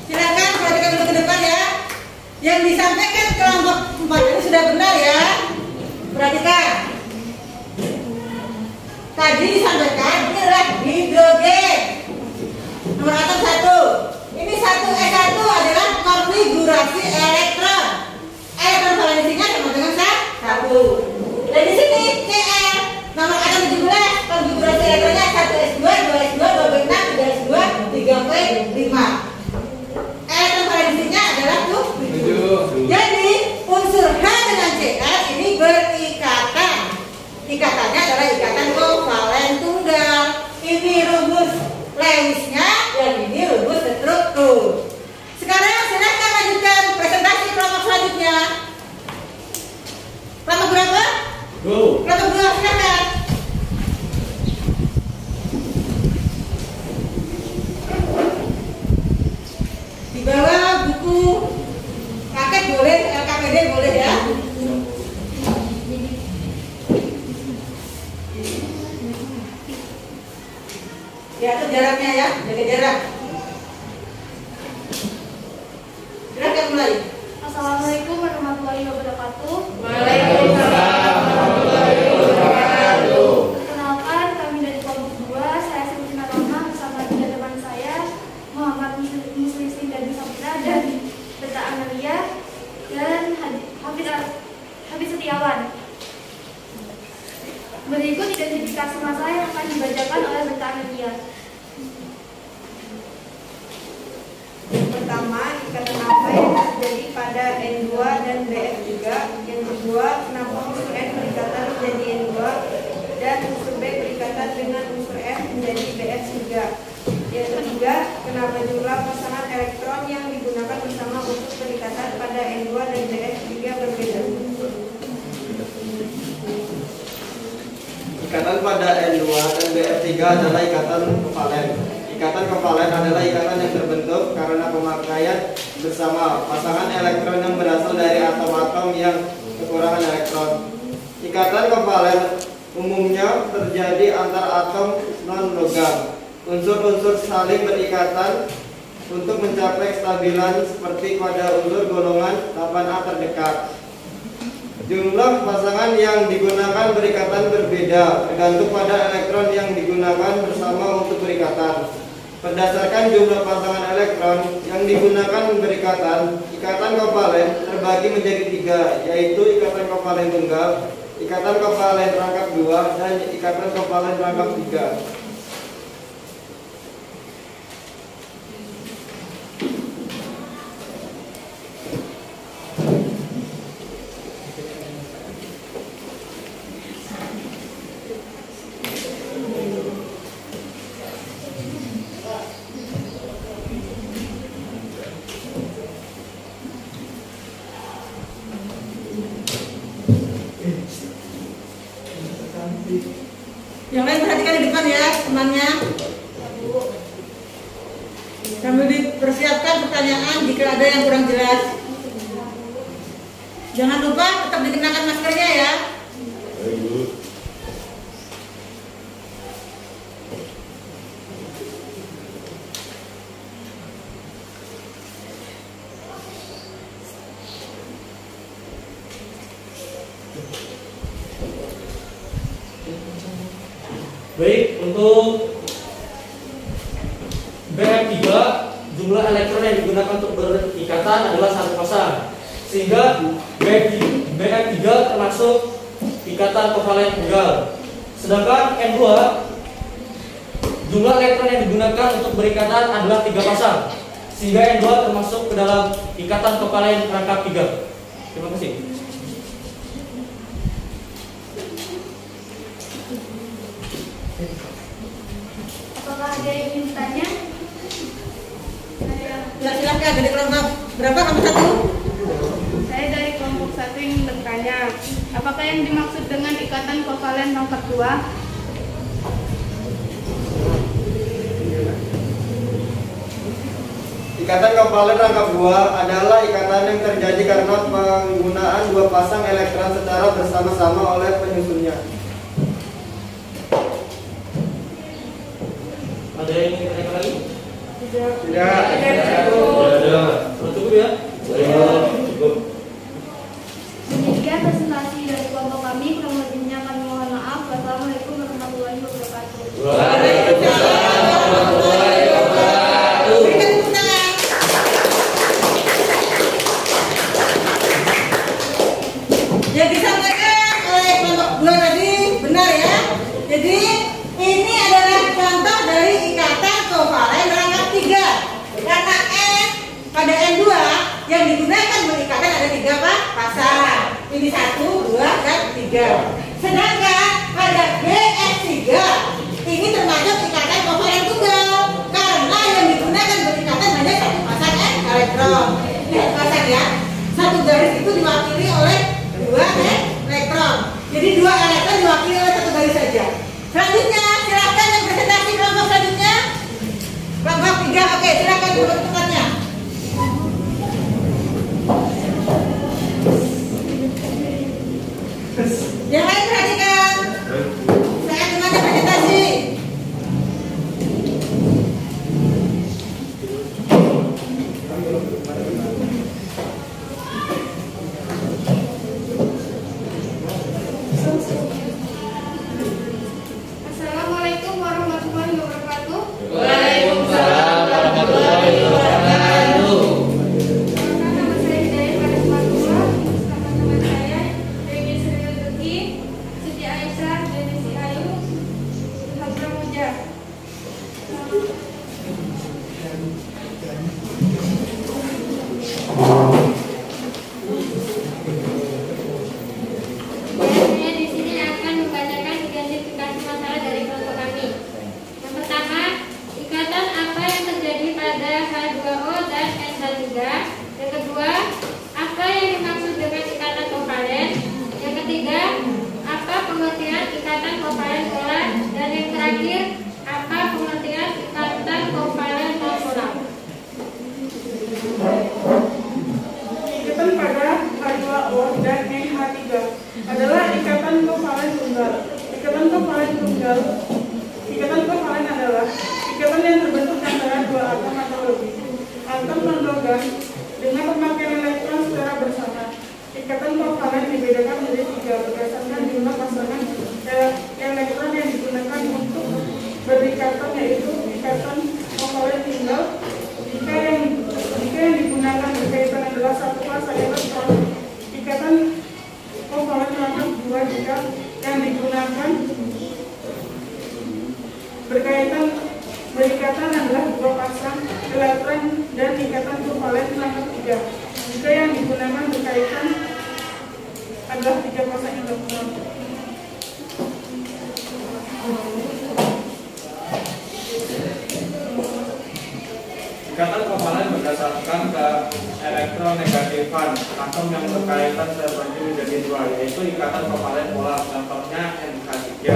Silakan perhatikan dulu ke depan ya. Yang disampaikan kelompok tadi disampaikan ini adalah hidrogen. Nomor atom 1. Ini 1s1 adalah konfigurasi elektron. Elektron valensinya sama dengan 1. Dan di sini Cl nomor atom 17 konfigurasi elektronnya 1s2, 2s2, 2p6, 3s2, 3p5. Elektron valensinya adalah 7. Jadi unsur H dengan Cl ini berikatan. Ikatannya adalah ikatan kovalen tunggal. Ini rumus Lewisnya, yang ini rumus struktur. Sekarang silakan lanjutkan presentasi kelompok selanjutnya. Kelompok berapa? Kelompok 2, silakan. Di bawah buku paket boleh, LKPD boleh ya. Diatur jaraknya ya, jaga jarak. Silakan mulai.
Assalamualaikum warahmatullahi wabarakatuh.
Waalaikumsalam warahmatullahi wabarakatuh.
Perkenalkan, kami dari kelompok 2, saya Siti Roma bersama tiga teman saya, Muhammad Muslim dan Sabira dan Beta Amelia dan Habib Setiawan. Berikut identifikasi masalah yang akan dibacakan oleh Beta Amelia.
Pertama, ikatan apa yang terjadi pada N2 dan BF3. Yang kedua, kenapa unsur N berikatan menjadi N2 dan unsur B berikatan dengan unsur F menjadi BF3. Yang ketiga, kenapa jumlah pasangan elektron yang digunakan bersama unsur berikatan pada N2 dan BF3 berbeda.
Ikatan pada N2 dan BF3 adalah ikatan kovalen. Ikatan kovalen adalah ikatan yang terbentuk karena pemakaian bersama pasangan elektron yang berasal dari atom-atom yang kekurangan elektron. Ikatan kovalen umumnya terjadi antar atom non-logam. Unsur-unsur saling berikatan untuk mencapai kestabilan seperti pada unsur golongan 8A terdekat. Jumlah pasangan yang digunakan berikatan berbeda tergantung pada elektron yang digunakan bersama untuk berikatan. Berdasarkan jumlah pasangan elektron yang digunakan berikatan, ikatan kovalen terbagi menjadi 3, yaitu ikatan kovalen tunggal, ikatan kovalen rangkap 2, dan ikatan kovalen rangkap 3.
Yang lain perhatikan di depan ya temannya. Sambil dipersiapkan pertanyaan jika ada yang kurang jelas. Jangan lupa tetap dikenakan maskernya ya.
Baik, untuk BF3 jumlah elektron yang digunakan untuk berikatan adalah 1 pasang, sehingga BF3 termasuk ikatan kovalen tunggal. Sedangkan N2 jumlah elektron yang digunakan untuk berikatan adalah 3 pasang, sehingga N2 termasuk ke dalam ikatan kovalen rangkap 3. Terima kasih.
Apakah ada yang ingin bertanya?
Ya silakan dari kelompok berapa kamu satu?
Saya dari kelompok 1 ingin bertanya, apakah yang dimaksud dengan ikatan kovalen rangkap 2?
Ikatan kovalen rangkap 2 adalah ikatan yang terjadi karena penggunaan 2 pasang elektron secara bersama-sama oleh penyusunnya.
Ada yang ingin ditanyakan lagi?
Tidak.
Cukup ya? Cukup.
Demikian presentasi dari kelompok kami. Kurang lebihnya kami mohon maaf. Wassalamualaikum warahmatullahi wabarakatuh.
Sedangkan pada BF3 ini termasuk ikatan kovalen tunggal karena yang digunakan berikatan hanya satu pasang elektron. Lihat pasang ya, satu garis itu diwakili oleh dua elektron. Jadi dua elektron diwakili oleh satu garis saja. Selanjutnya silakan yang presentasi kelompok selanjutnya. Kelompok 3, oke silakan duduk tempatnya. Yang lain perhatikan. Saya temannya presentasi.
Assalamualaikum warahmatullahi wabarakatuh.
Waalaikumsalam warahmatullahi wabarakatuh.
Nama saya Hidayah pada Sumatera. Teman-teman saya Dewi Sri Luki, Siti Aisyah, Denisi Ayu, Hamzah Muja. Saya di sini akan membacakan identifikasi masalah dari kelompok kami. Yang pertama, ikatan apa yang terjadi pada H2O dan NH3. Yang kedua, apa yang dimaksud dengan ikatan kovalen. Yang ketiga, apa pengertian ikatan kovalen polar. Dan yang terakhir, apa pengertian ikatan kovalen non polar.
Ikatan pada H2O dan NH3 adalah ikatan kovalen tunggal. Ikatan kovalen adalah ikatan yang terbentuk antara dua atom atau lebih. Atom non-logam dengan pemakaian elektron secara bersama. Ikatan kovalen dibedakan menjadi 3 berdasarkan jumlah pasangan elektron yang digunakan untuk berikatan, yaitu ikatan kovalen tunggal. Jika yang digunakan berkaitan adalah satu pasang elektron, ikatan kovalen terdapat 2. Jika yang digunakan berikatan adalah 2 pasang elektron dan ikatan kovalen terdapat 3. Jika yang digunakan berkaitan adalah 3 pasang elektron.
Ikatan kovalen berdasarkan ke elektronegatifan atom yang berkaitan terbagi menjadi 2, yaitu ikatan kovalen polar, contohnya NH3,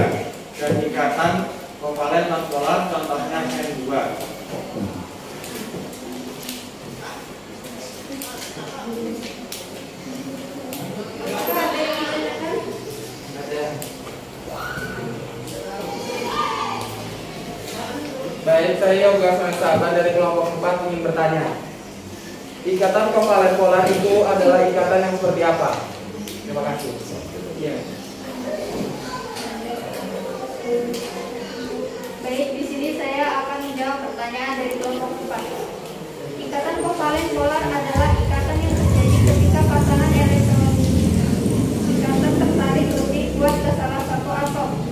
dan ikatan kovalen non polar, contohnya N2.
Baik, saya Yoga Sabar dari kelompok 4 ingin bertanya. Ikatan kovalen polar itu adalah ikatan yang seperti apa? Terima kasih. Iya.
Baik, di sini saya akan menjawab pertanyaan dari kelompok 4. Ikatan kovalen polar adalah ikatan yang terjadi ketika pasangan elektron ikatan tertarik lebih kuat ke salah satu atom.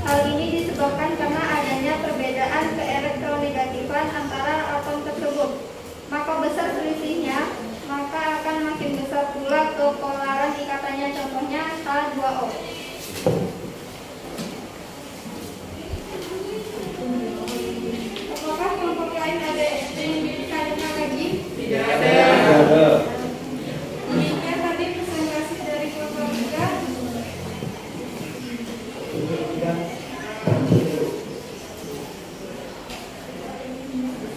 Hal ini disebabkan karena adanya perbedaan keelektronegatifan antara atom tersebut. Maka besar selisihnya, maka akan makin besar pula kepolaran ikatannya, contohnya H2O. Apakah kelompok lain ada yang ditanyakan lagi?
Tidak ada.
Demikian tadi presentasi dari kelompok 3.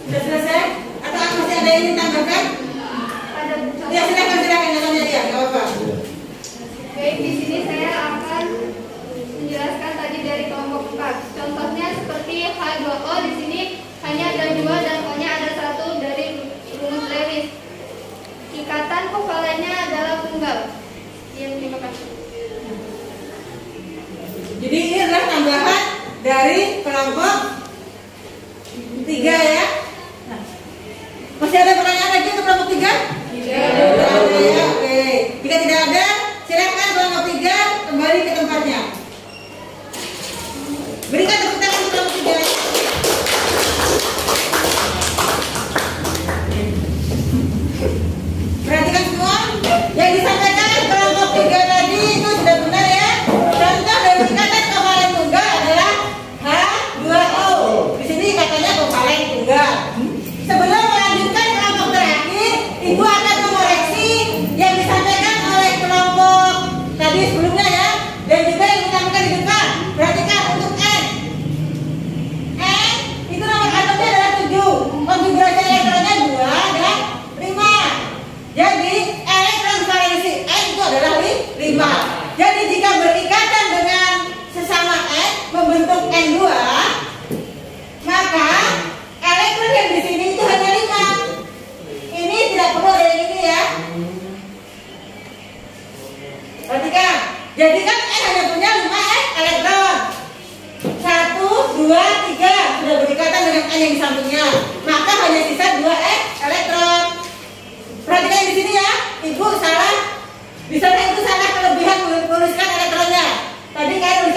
Sudah selesai? Atau masih ada yang ingin tambahkan?
Ada
Ya silakan jalannya dia, nggak apa-apa.
Baik, di sini saya akan menjelaskan tadi dari kelompok 4. Contohnya seperti H2O, di sini hanya ada 2 dan O-nya ada 1 dari rumus Lewis. Ikatan kovalennya adalah tunggal. Iya, terima kasih.
Jadi ini adalah tambahan dari kelompok 3 ya. Nah, masih ada pertanyaan lagi untuk kelompok 3? Tidak ada ya, oke. Jika tidak ada, silakan kelompok 3 kembali ke tempatnya. Berikan tepuk tangan untuk kelompok 3. Perhatikan semua, yang disampaikan kelompok 3 tadi itu sudah benar ya.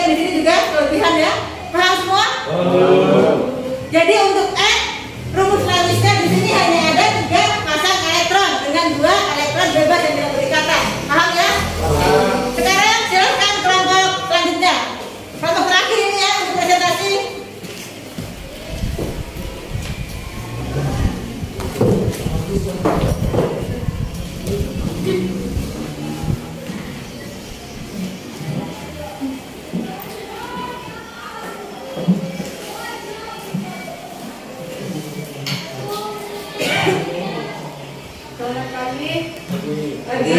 di sini juga kelebihan ya. Paham semua? Jadi untuk N, rumus Lewisnya di sini hanya ada 3 pasang elektron dengan 2 elektron bebas yang tidak berikatan. Paham ya? Sekarang silakan kelompok selanjutnya. Kelompok terakhir ini ya untuk presentasi.
Selamat pagi.
Pagi.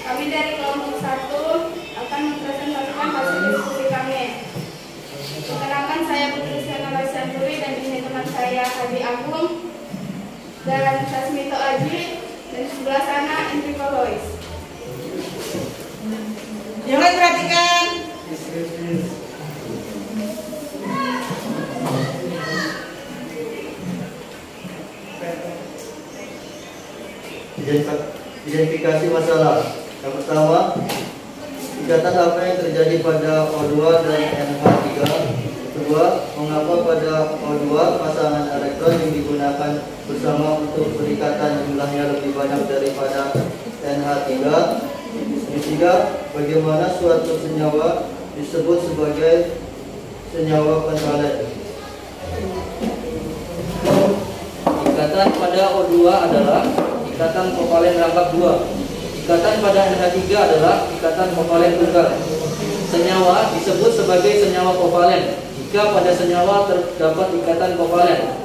Kami dari kelompok 1 akan mempresentasikan hasil diskusi kami. Perkenalkan, saya Putri Senara Santuri dan ini teman saya Haji Agung dan Sasmito Aji dan di sebelah sana Enrico Lois.
Yang lain perhatikan.
Identifikasi masalah. Yang pertama, ikatan apa yang terjadi pada O2 dan NH3. Kedua, mengapa pada O2 pasangan elektron yang digunakan bersama untuk perikatan jumlahnya lebih banyak daripada NH3. Ketiga, bagaimana suatu senyawa disebut sebagai senyawa konvalen.
Ikatan pada O2 adalah ikatan kovalen rangkap 2. Ikatan pada NH3 adalah ikatan kovalen tunggal. Senyawa disebut sebagai senyawa kovalen jika pada senyawa terdapat ikatan kovalen.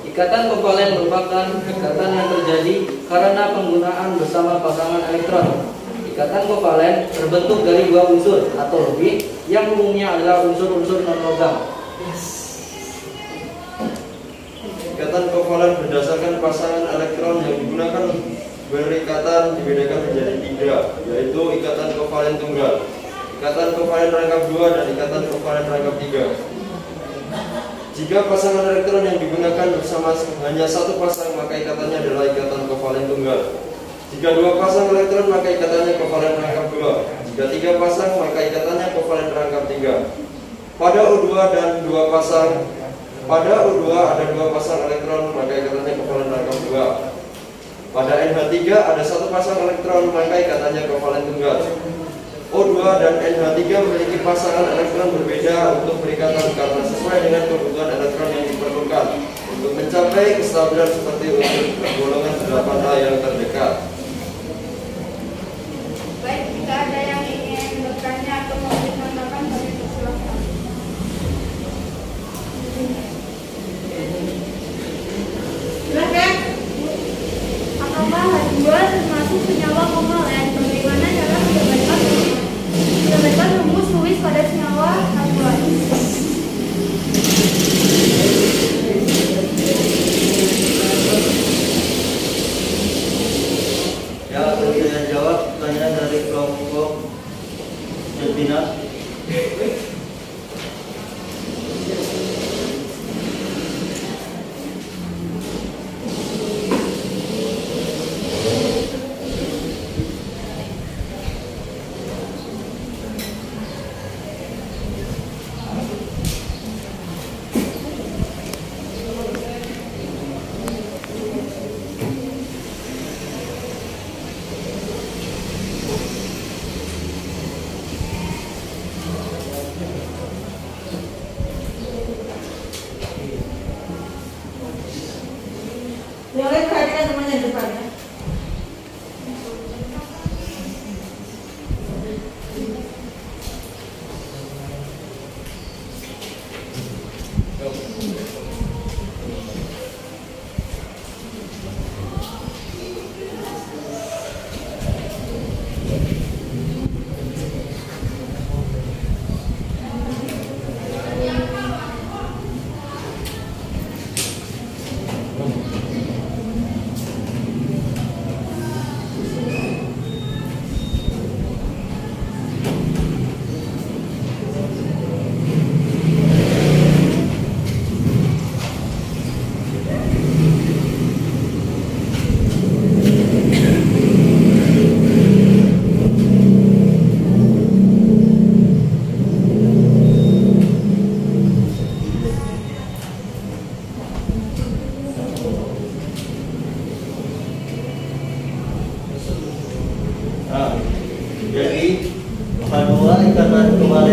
Ikatan kovalen merupakan ikatan yang terjadi karena penggunaan bersama pasangan elektron. Ikatan kovalen terbentuk dari 2 unsur atau lebih yang umumnya adalah unsur-unsur non-logam.
Ikatan kovalen berdasarkan pasangan elektron yang digunakan berikatan dibedakan menjadi 3, yaitu ikatan kovalen tunggal, ikatan kovalen rangkap 2, dan ikatan kovalen rangkap 3. Jika pasangan elektron yang digunakan bersama hanya 1 pasang, maka ikatannya adalah ikatan kovalen tunggal. Jika 2 pasang elektron, maka ikatannya kovalen rangkap 2. Jika 3 pasang, maka ikatannya kovalen rangkap 3. Pada O2 dan 2 pasang Pada O2 ada 2 pasang elektron, maka ikatannya kovalen rangkap 2. Pada NH3 ada 1 pasang elektron, maka ikatannya kovalen tunggal. O2 dan NH3 memiliki pasangan elektron berbeda untuk perikatan karena sesuai dengan kebutuhan elektron yang diperlukan untuk mencapai kestabilan seperti untuk golongan 8A yang terdekat.
Baik, jika ada yang ingin bertanya atau mau menambahkan, kami persilahkan.
Silakan.
Apakah H2 termasuk senyawa kovalen? Bagaimana cara menjabarkan rumus Lewis pada senyawa H2?
Ya, saya jawab pertanyaan dari kelompok Jelbina.
Yang lain perhatikan semuanya di depan ya.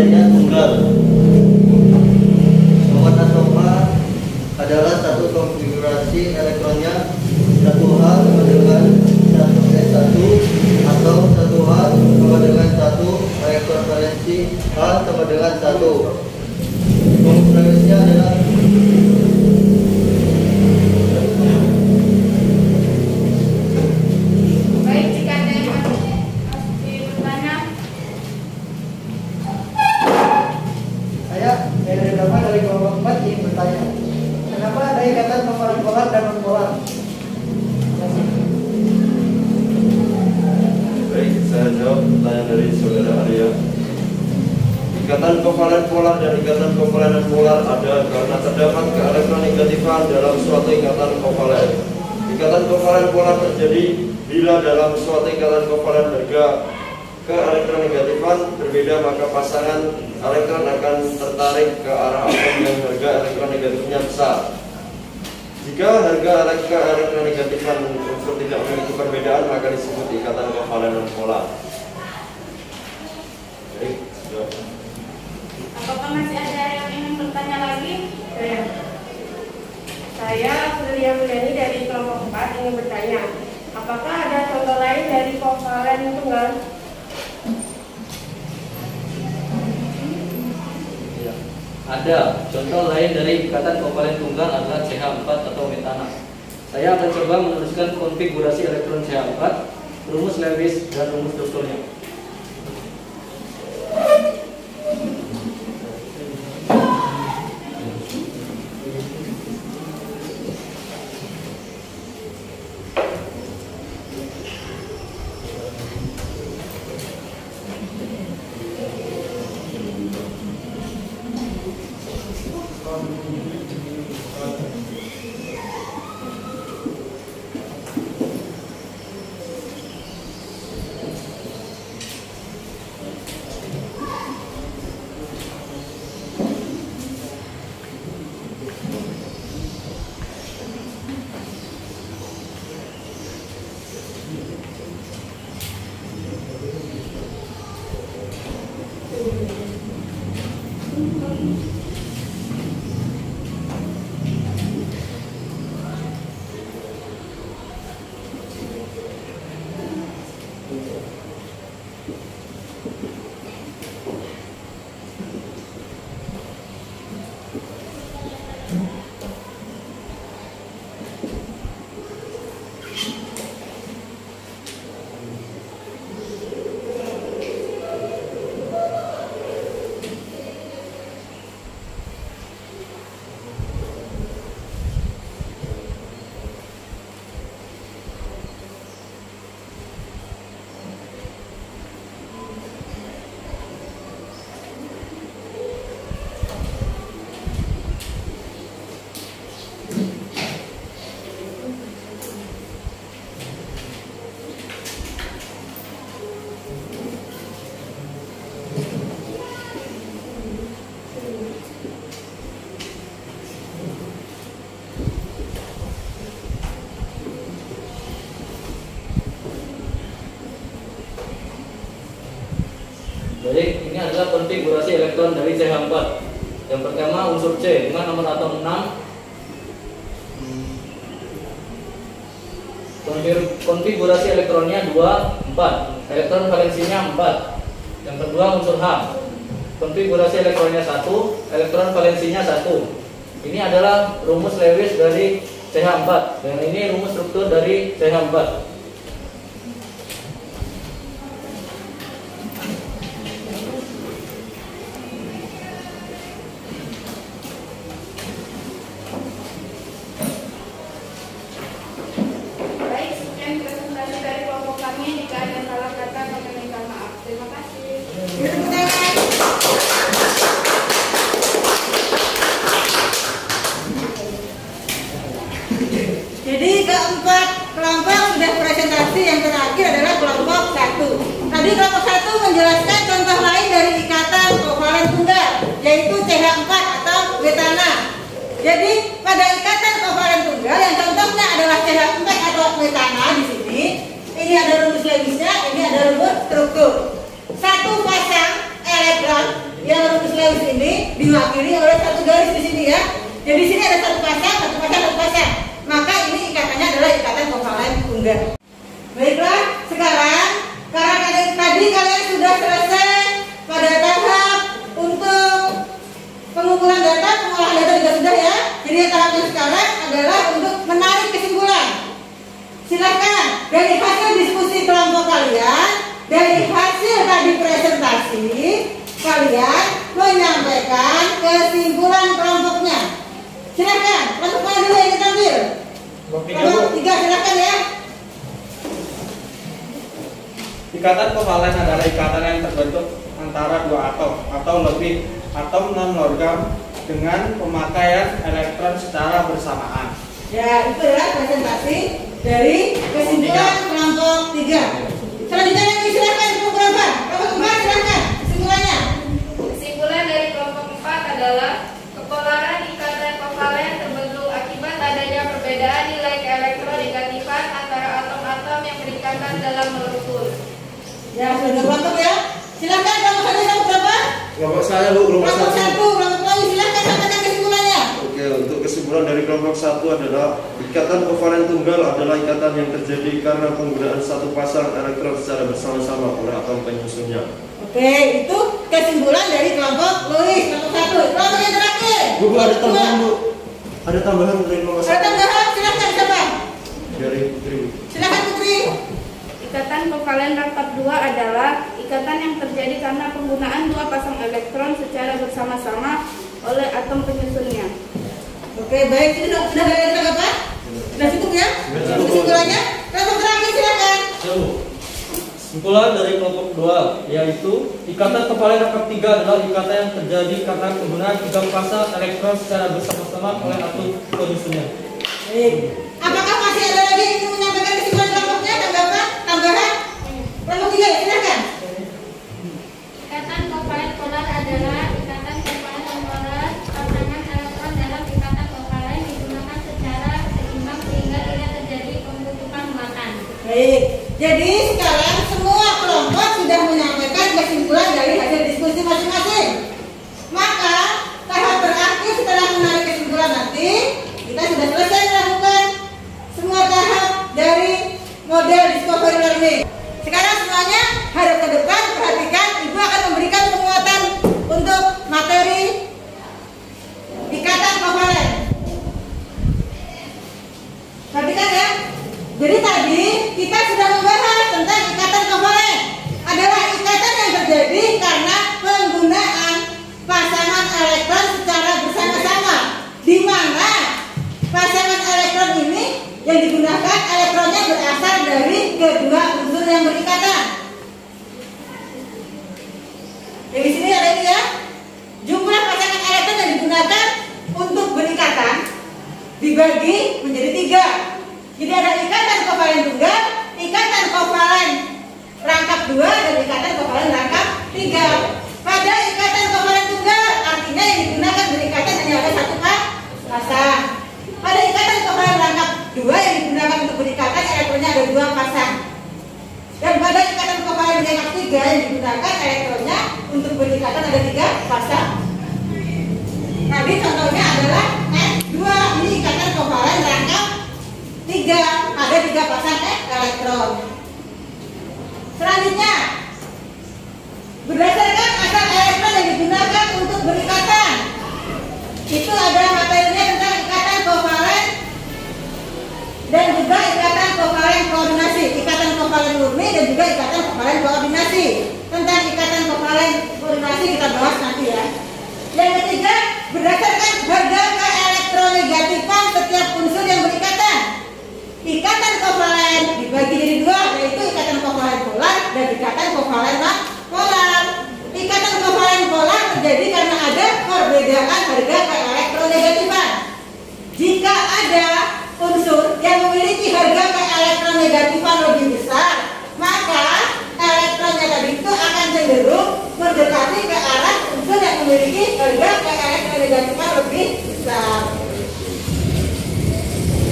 kovalennya tunggal. Muat atau H adalah satu konfigurasi elektronnya 1H sama dengan 1S1 atau 1H sama dengan 1 elektron valensi H sama dengan 1. Rumus lewesnya adalah
Baik, jika ada yang masih bertanya,
Saya dari drama dari kelompok 4 ingin bertanya, kenapa ada ikatan kovalen polar dan non polar?
Baik, saya jawab pertanyaan dari saudara Arya. Ikatan kovalen polar dan ikatan kovalen non polar ada karena terdapat keelektronegatifan dalam suatu ikatan kovalen. Ikatan kovalen polar terjadi bila dalam suatu ikatan kovalen harga keelektronegatifan berbeda, maka pasangan elektron akan tertarik ke arah atom yang harga elektronegatifnya besar. Jika harga elektronegatifan unsur tidak memiliki perbedaan, maka disebut ikatan kovalen non polar. Baik, sudah.
apakah masih ada yang ingin bertanya lagi?
Saya Surya Mulyani dari kelompok 4 ingin bertanya, apakah ada contoh lain dari kovalen tunggal?
Ya. Ada contoh lain dari ikatan kovalen tunggal adalah CH4 atau metana. Saya akan coba menuliskan konfigurasi elektron CH4, rumus Lewis dan rumus strukturnya. Baik, ini adalah konfigurasi elektron dari CH4. Yang pertama unsur C dengan nomor atom 6. Konfigurasi elektronnya 2, 4. Elektron valensinya 4. Yang kedua unsur H. Konfigurasi elektronnya 1, elektron valensinya 1. Ini adalah rumus Lewis dari CH4 dan ini rumus struktur dari CH4.
Baik, sekian presentasi dari kelompok kami. Jika ada salah kata, kami minta maaf. Terima kasih.
Jadi keempat kelompok sudah presentasi, yang terakhir adalah kelompok 1. Tadi kelompok 1 menjelaskan contoh lain dari ikatan kovalen tunggal, yaitu CH4 atau metana. Jadi pada ikatan kovalen tunggal yang contohnya adalah CH4 atau metana di sini. Ini ada rumus Lewisnya, ini ada rumus struktur. Satu pasang elektron yang diwakili oleh satu garis di sini ya. Jadi di sini ada satu pasang, satu pasang, satu pasang. Maka ini ikatannya adalah ikatan kovalen tunggal. Baiklah, sekarang karena tadi kalian sudah selesai pada tahap untuk pengumpulan data, pengolahan data juga sudah ya. Jadi tahapnya sekarang adalah untuk menarik kesimpulan. Silakan dari hasil diskusi kelompok kalian, dari hasil tadi presentasi, kalian menyampaikan kesimpulan kelompoknya. Silakan, kelompok mana dulu yang kita ambil? Kelompok 3 silakan ya.
Ikatan kovalen adalah ikatan yang terbentuk antara dua atom atau lebih atom non-logam dengan pemakaian elektron secara bersamaan.
Ya, itu adalah presentasi dari kesimpulan kelompok 3. Selanjutnya lagi silakan kelompok berapa? Kelompok 4 silakan kesimpulannya.
Kesimpulan dari kelompok 4 adalah kepolaran ikatan kovalen terbentuk akibat adanya perbedaan nilai keelektronegatifan antara atom-atom yang berikatan dalam molekul.
Ya, sudah kelompok ya. Silakan kelompok 1 kelompok berapa?
Kelompok saya Bu, kelompok
Kelompok
1.
1, kelompok lain silakan sampaikan kesimpulannya.
Oke, untuk kesimpulan dari kelompok 1 adalah ikatan kovalen tunggal adalah ikatan yang terjadi karena penggunaan satu pasang elektron secara bersama-sama oleh atom penyusunnya.
Oke, itu kesimpulan dari kelompok Louis, kelompok 1. Kelompok yang terakhir.
Bu, ada tambahan Bu. Ada tambahan dari kelompok 1.
Ada tambahan, silakan siapa?
Dari Putri.
Silakan Putri.
Ikatan kovalen rangkap 2 adalah ikatan yang terjadi karena penggunaan dua pasang elektron secara bersama-sama oleh atom penyusunnya.
Oke, baik, ini sudah ada tanggapan? Sudah cukup ya? Kesimpulannya? Kelompok terakhir silakan.
Kesimpulan dari kelompok 2 yaitu ikatan kovalen rangkap 3 adalah ikatan yang terjadi karena penggunaan 3 pasang elektron secara bersama-sama oleh atom penyusunnya.
Baik. Apakah masih ada lagi yang ingin menyampaikan kesimpulan kelompoknya? Tanggapan? Tambahan? Kelompok 3 silakan.
Ikatan kovalen polar adalah ikatan kovalen polar pasangan elektron dalam ikatan kovalen digunakan secara seimbang sehingga tidak terjadi pembentukan muatan.
Baik. Jadi sekarang semua kelompok sudah menyampaikan kesimpulan dari hasil diskusi masing-masing. Maka tahap terakhir setelah menarik kesimpulan nanti kita sudah selesai melakukan semua tahap dari model discovery learning. Sekarang semuanya hadap ke depan, perhatikan Ibu akan memberikan penguatan untuk materi ikatan kovalen. Perhatikan ya. Jadi tadi kita sudah membahas tentang ikatan kovalen. Adalah ikatan yang terjadi karena penggunaan pasangan elektron secara bersama-sama, di mana pasangan elektron ini yang digunakan elektronnya berasal dari kedua unsur yang berikatan. Di sini ada ini ya. Jumlah pasangan elektron yang digunakan untuk berikatan dibagi menjadi 3. Jadi ada ikatan kovalen tunggal, ikatan kovalen rangkap 2, dan ikatan kovalen rangkap 3. Pada ikatan kovalen tunggal artinya yang digunakan berikatan hanya ada satu pasang. Pada ikatan kovalen rangkap 2 yang digunakan untuk berikatan elektronnya ada 2 pasang. Dan pada ikatan kovalen rangkap 3 yang digunakan elektronnya untuk berikatan ada 3 pasang. Tadi contohnya adalah S2, ini ikatan kovalen rangkap 3, ada 3 pasang elektron. Selanjutnya, berdasarkan asal elektron yang digunakan untuk berikatan, itu ada materinya tentang ikatan kovalen dan juga ikatan kovalen koordinasi, ikatan kovalen murni dan juga ikatan kovalen koordinasi. Tentang ikatan kovalen koordinasi kita bahas nanti ya. Yang ketiga, berdasarkan harga keelektronegatifan setiap unsur yang berikatan. Ikatan kovalen dibagi jadi 2, yaitu ikatan kovalen polar dan ikatan kovalen polar. Ikatan kovalen polar terjadi karena ada perbedaan harga keelektronegatifan. Jika ada unsur yang memiliki harga keelektronegatifan lebih besar, maka elektronnya tadi itu akan cenderung mendekati ke arah unsur yang memiliki harga keelektronegatifan lebih besar.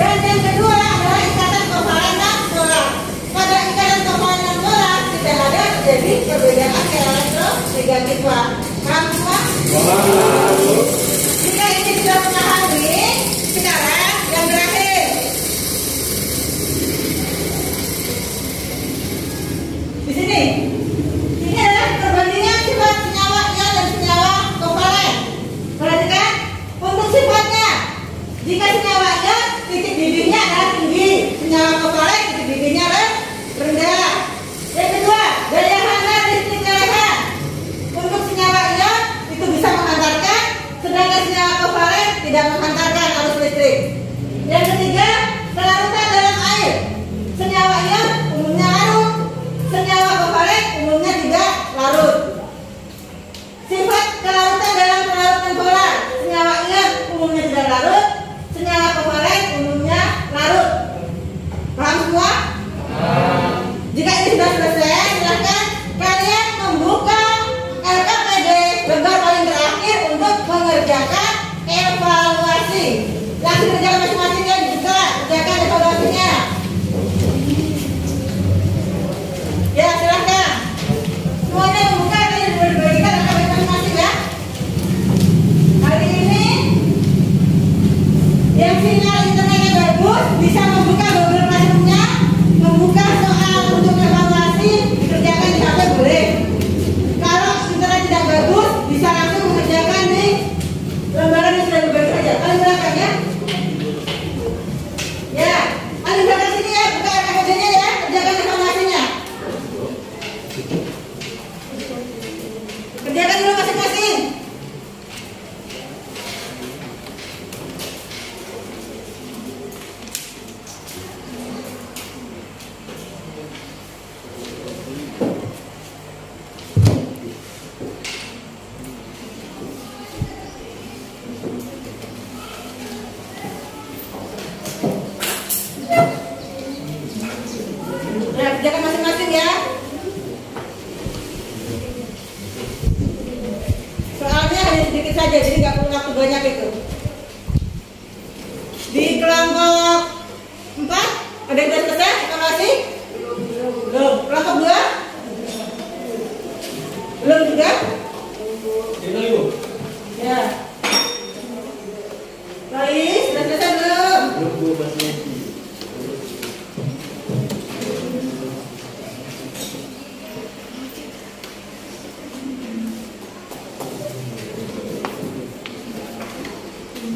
Dan yang kedua adalah ikatan kovalen polar. Pada ikatan kovalen polar tidak ada terjadi perbedaan keelektronegatifan. Paham semua? tidak menghantarkan arus listrik. Yang ketiga, kelarutan dalam air. Senyawa ion umumnya larut, senyawa kovalen umumnya tidak larut. Sifat kelarutan dalam pelarutan polar. Senyawa ion umumnya tidak larut, senyawa kovalen umumnya larut. Paham semua? Jika ini sudah selesai, silakan kalian membuka LKPD lembar paling terakhir untuk mengerjakan evaluasi. Langsung kerjakan masing-masing ya, juga kerjakan evaluasinya. Ya, silakan. Semuanya membuka dan dibagikan LKPD masing-masing ya. Hari ini yang sinyal internetnya bagus bisa membuka Google Classroom-nya, membuka soal untuk evaluasi, dikerjakan di HP boleh. Kalau internet tidak bagus, bisa langsung mengerjakan di lembaran yang sudah berbagi saja. Kalian berangkat ya? Ya, kalian berangkat sini ya, buka LKPD-nya ya, kerjakan evaluasinya. Kerjakan dulu masing-masing. Ya, kerjakan masing-masing ya. Soalnya hanya sedikit saja, jadi nggak perlu waktu banyak itu. Di kelompok 4, ada yang sudah selesai evaluasi? Belum. Kelompok 2? Belum juga? Ya. Lois, sudah selesai belum?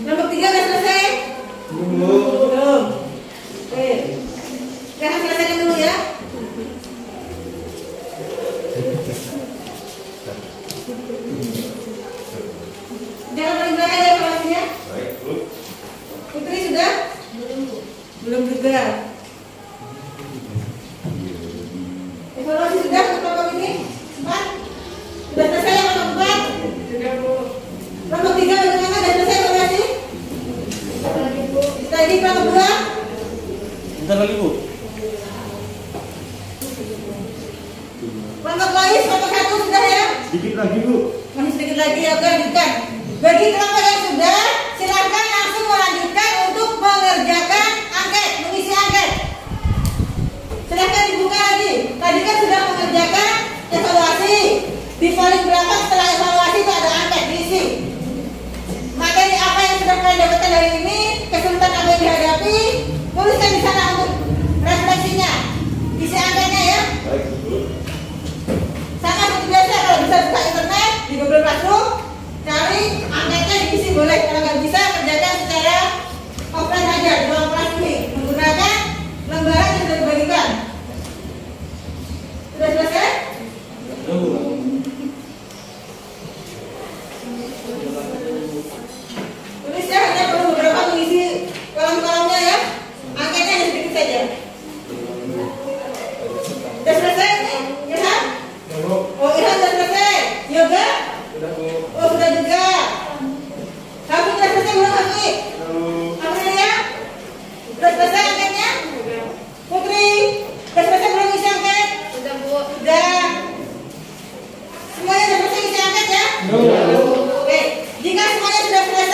Kelompok 3 sudah selesai? Belum. Oke. Sekarang selesaikan dulu ya. Jangan paling belakang ya evaluasinya. Putri sudah? Belum juga. Evaluasi sudah untuk kelompok ini? 4? Sudah selesai ya kelompok 4? Sudah, Bu. Kelompok 3 bagaimana? Sudah selesai evaluasi? Kita ini kelompok 2?
Bentar lagi, Bu.
Kelompok Lois, kelompok 1 sudah ya?
Sedikit lagi, Bu.
Masih sedikit lagi ya, oke lanjutkan. Bagi kelompok yang sudah, silakan langsung melanjutkan untuk mengerjakan angket, mengisi angket. Silakan dibuka lagi. Tadi kan sudah mengerjakan evaluasi. Di paling belakang setelah evaluasi itu ada angket diisi. Materi apa yang sudah kalian dapatkan hari ini, kesulitan apa yang dihadapi, tuliskan di sana untuk refleksinya. Isi angketnya ya. Sama seperti biasa, kalau bisa buka internet di Google Classroom, cari angketnya diisi boleh. Kalau nggak bisa, kerjakan secara offline aja di ruang kelas ini menggunakan lembaran yang sudah dibagikan. Sudah selesai? Tulis ya, hanya perlu beberapa mengisi kolom-kolomnya ya. Angketnya hanya sedikit saja. Sudah selesai? Ilham? Oh, Ilham sudah selesai. Yoga? Oh, sudah juga. Kamu sudah selesai belum, Hafi? Aprilia? Sudah selesai angketnya? Putri? Sudah selesai belum isi angket?
Sudah, Bu.
Sudah. Semuanya sudah selesai isi angket ya? Oke. Jika semuanya sudah selesai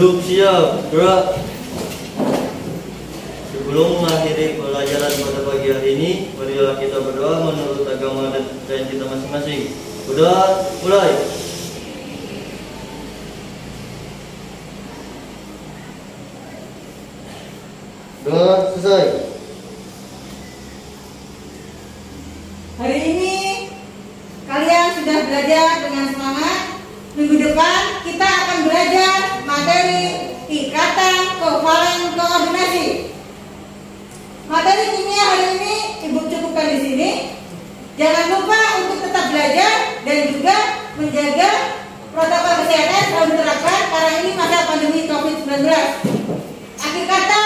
Duduk siap, gerak. Sebelum mengakhiri pelajaran pada pagi hari ini, marilah kita berdoa menurut agama dan kepercayaan kita masing-masing. Berdoa, mulai. Doa selesai.
Hari ini kalian sudah belajar dengan semangat. Minggu depan kita akan belajar materi ikatan kovalen koordinasi. Materi kimia hari ini Ibu cukupkan di sini. Jangan lupa untuk tetap belajar dan juga menjaga protokol kesehatan selalu diterapkan karena ini masa pandemi COVID-19. Akhir kata,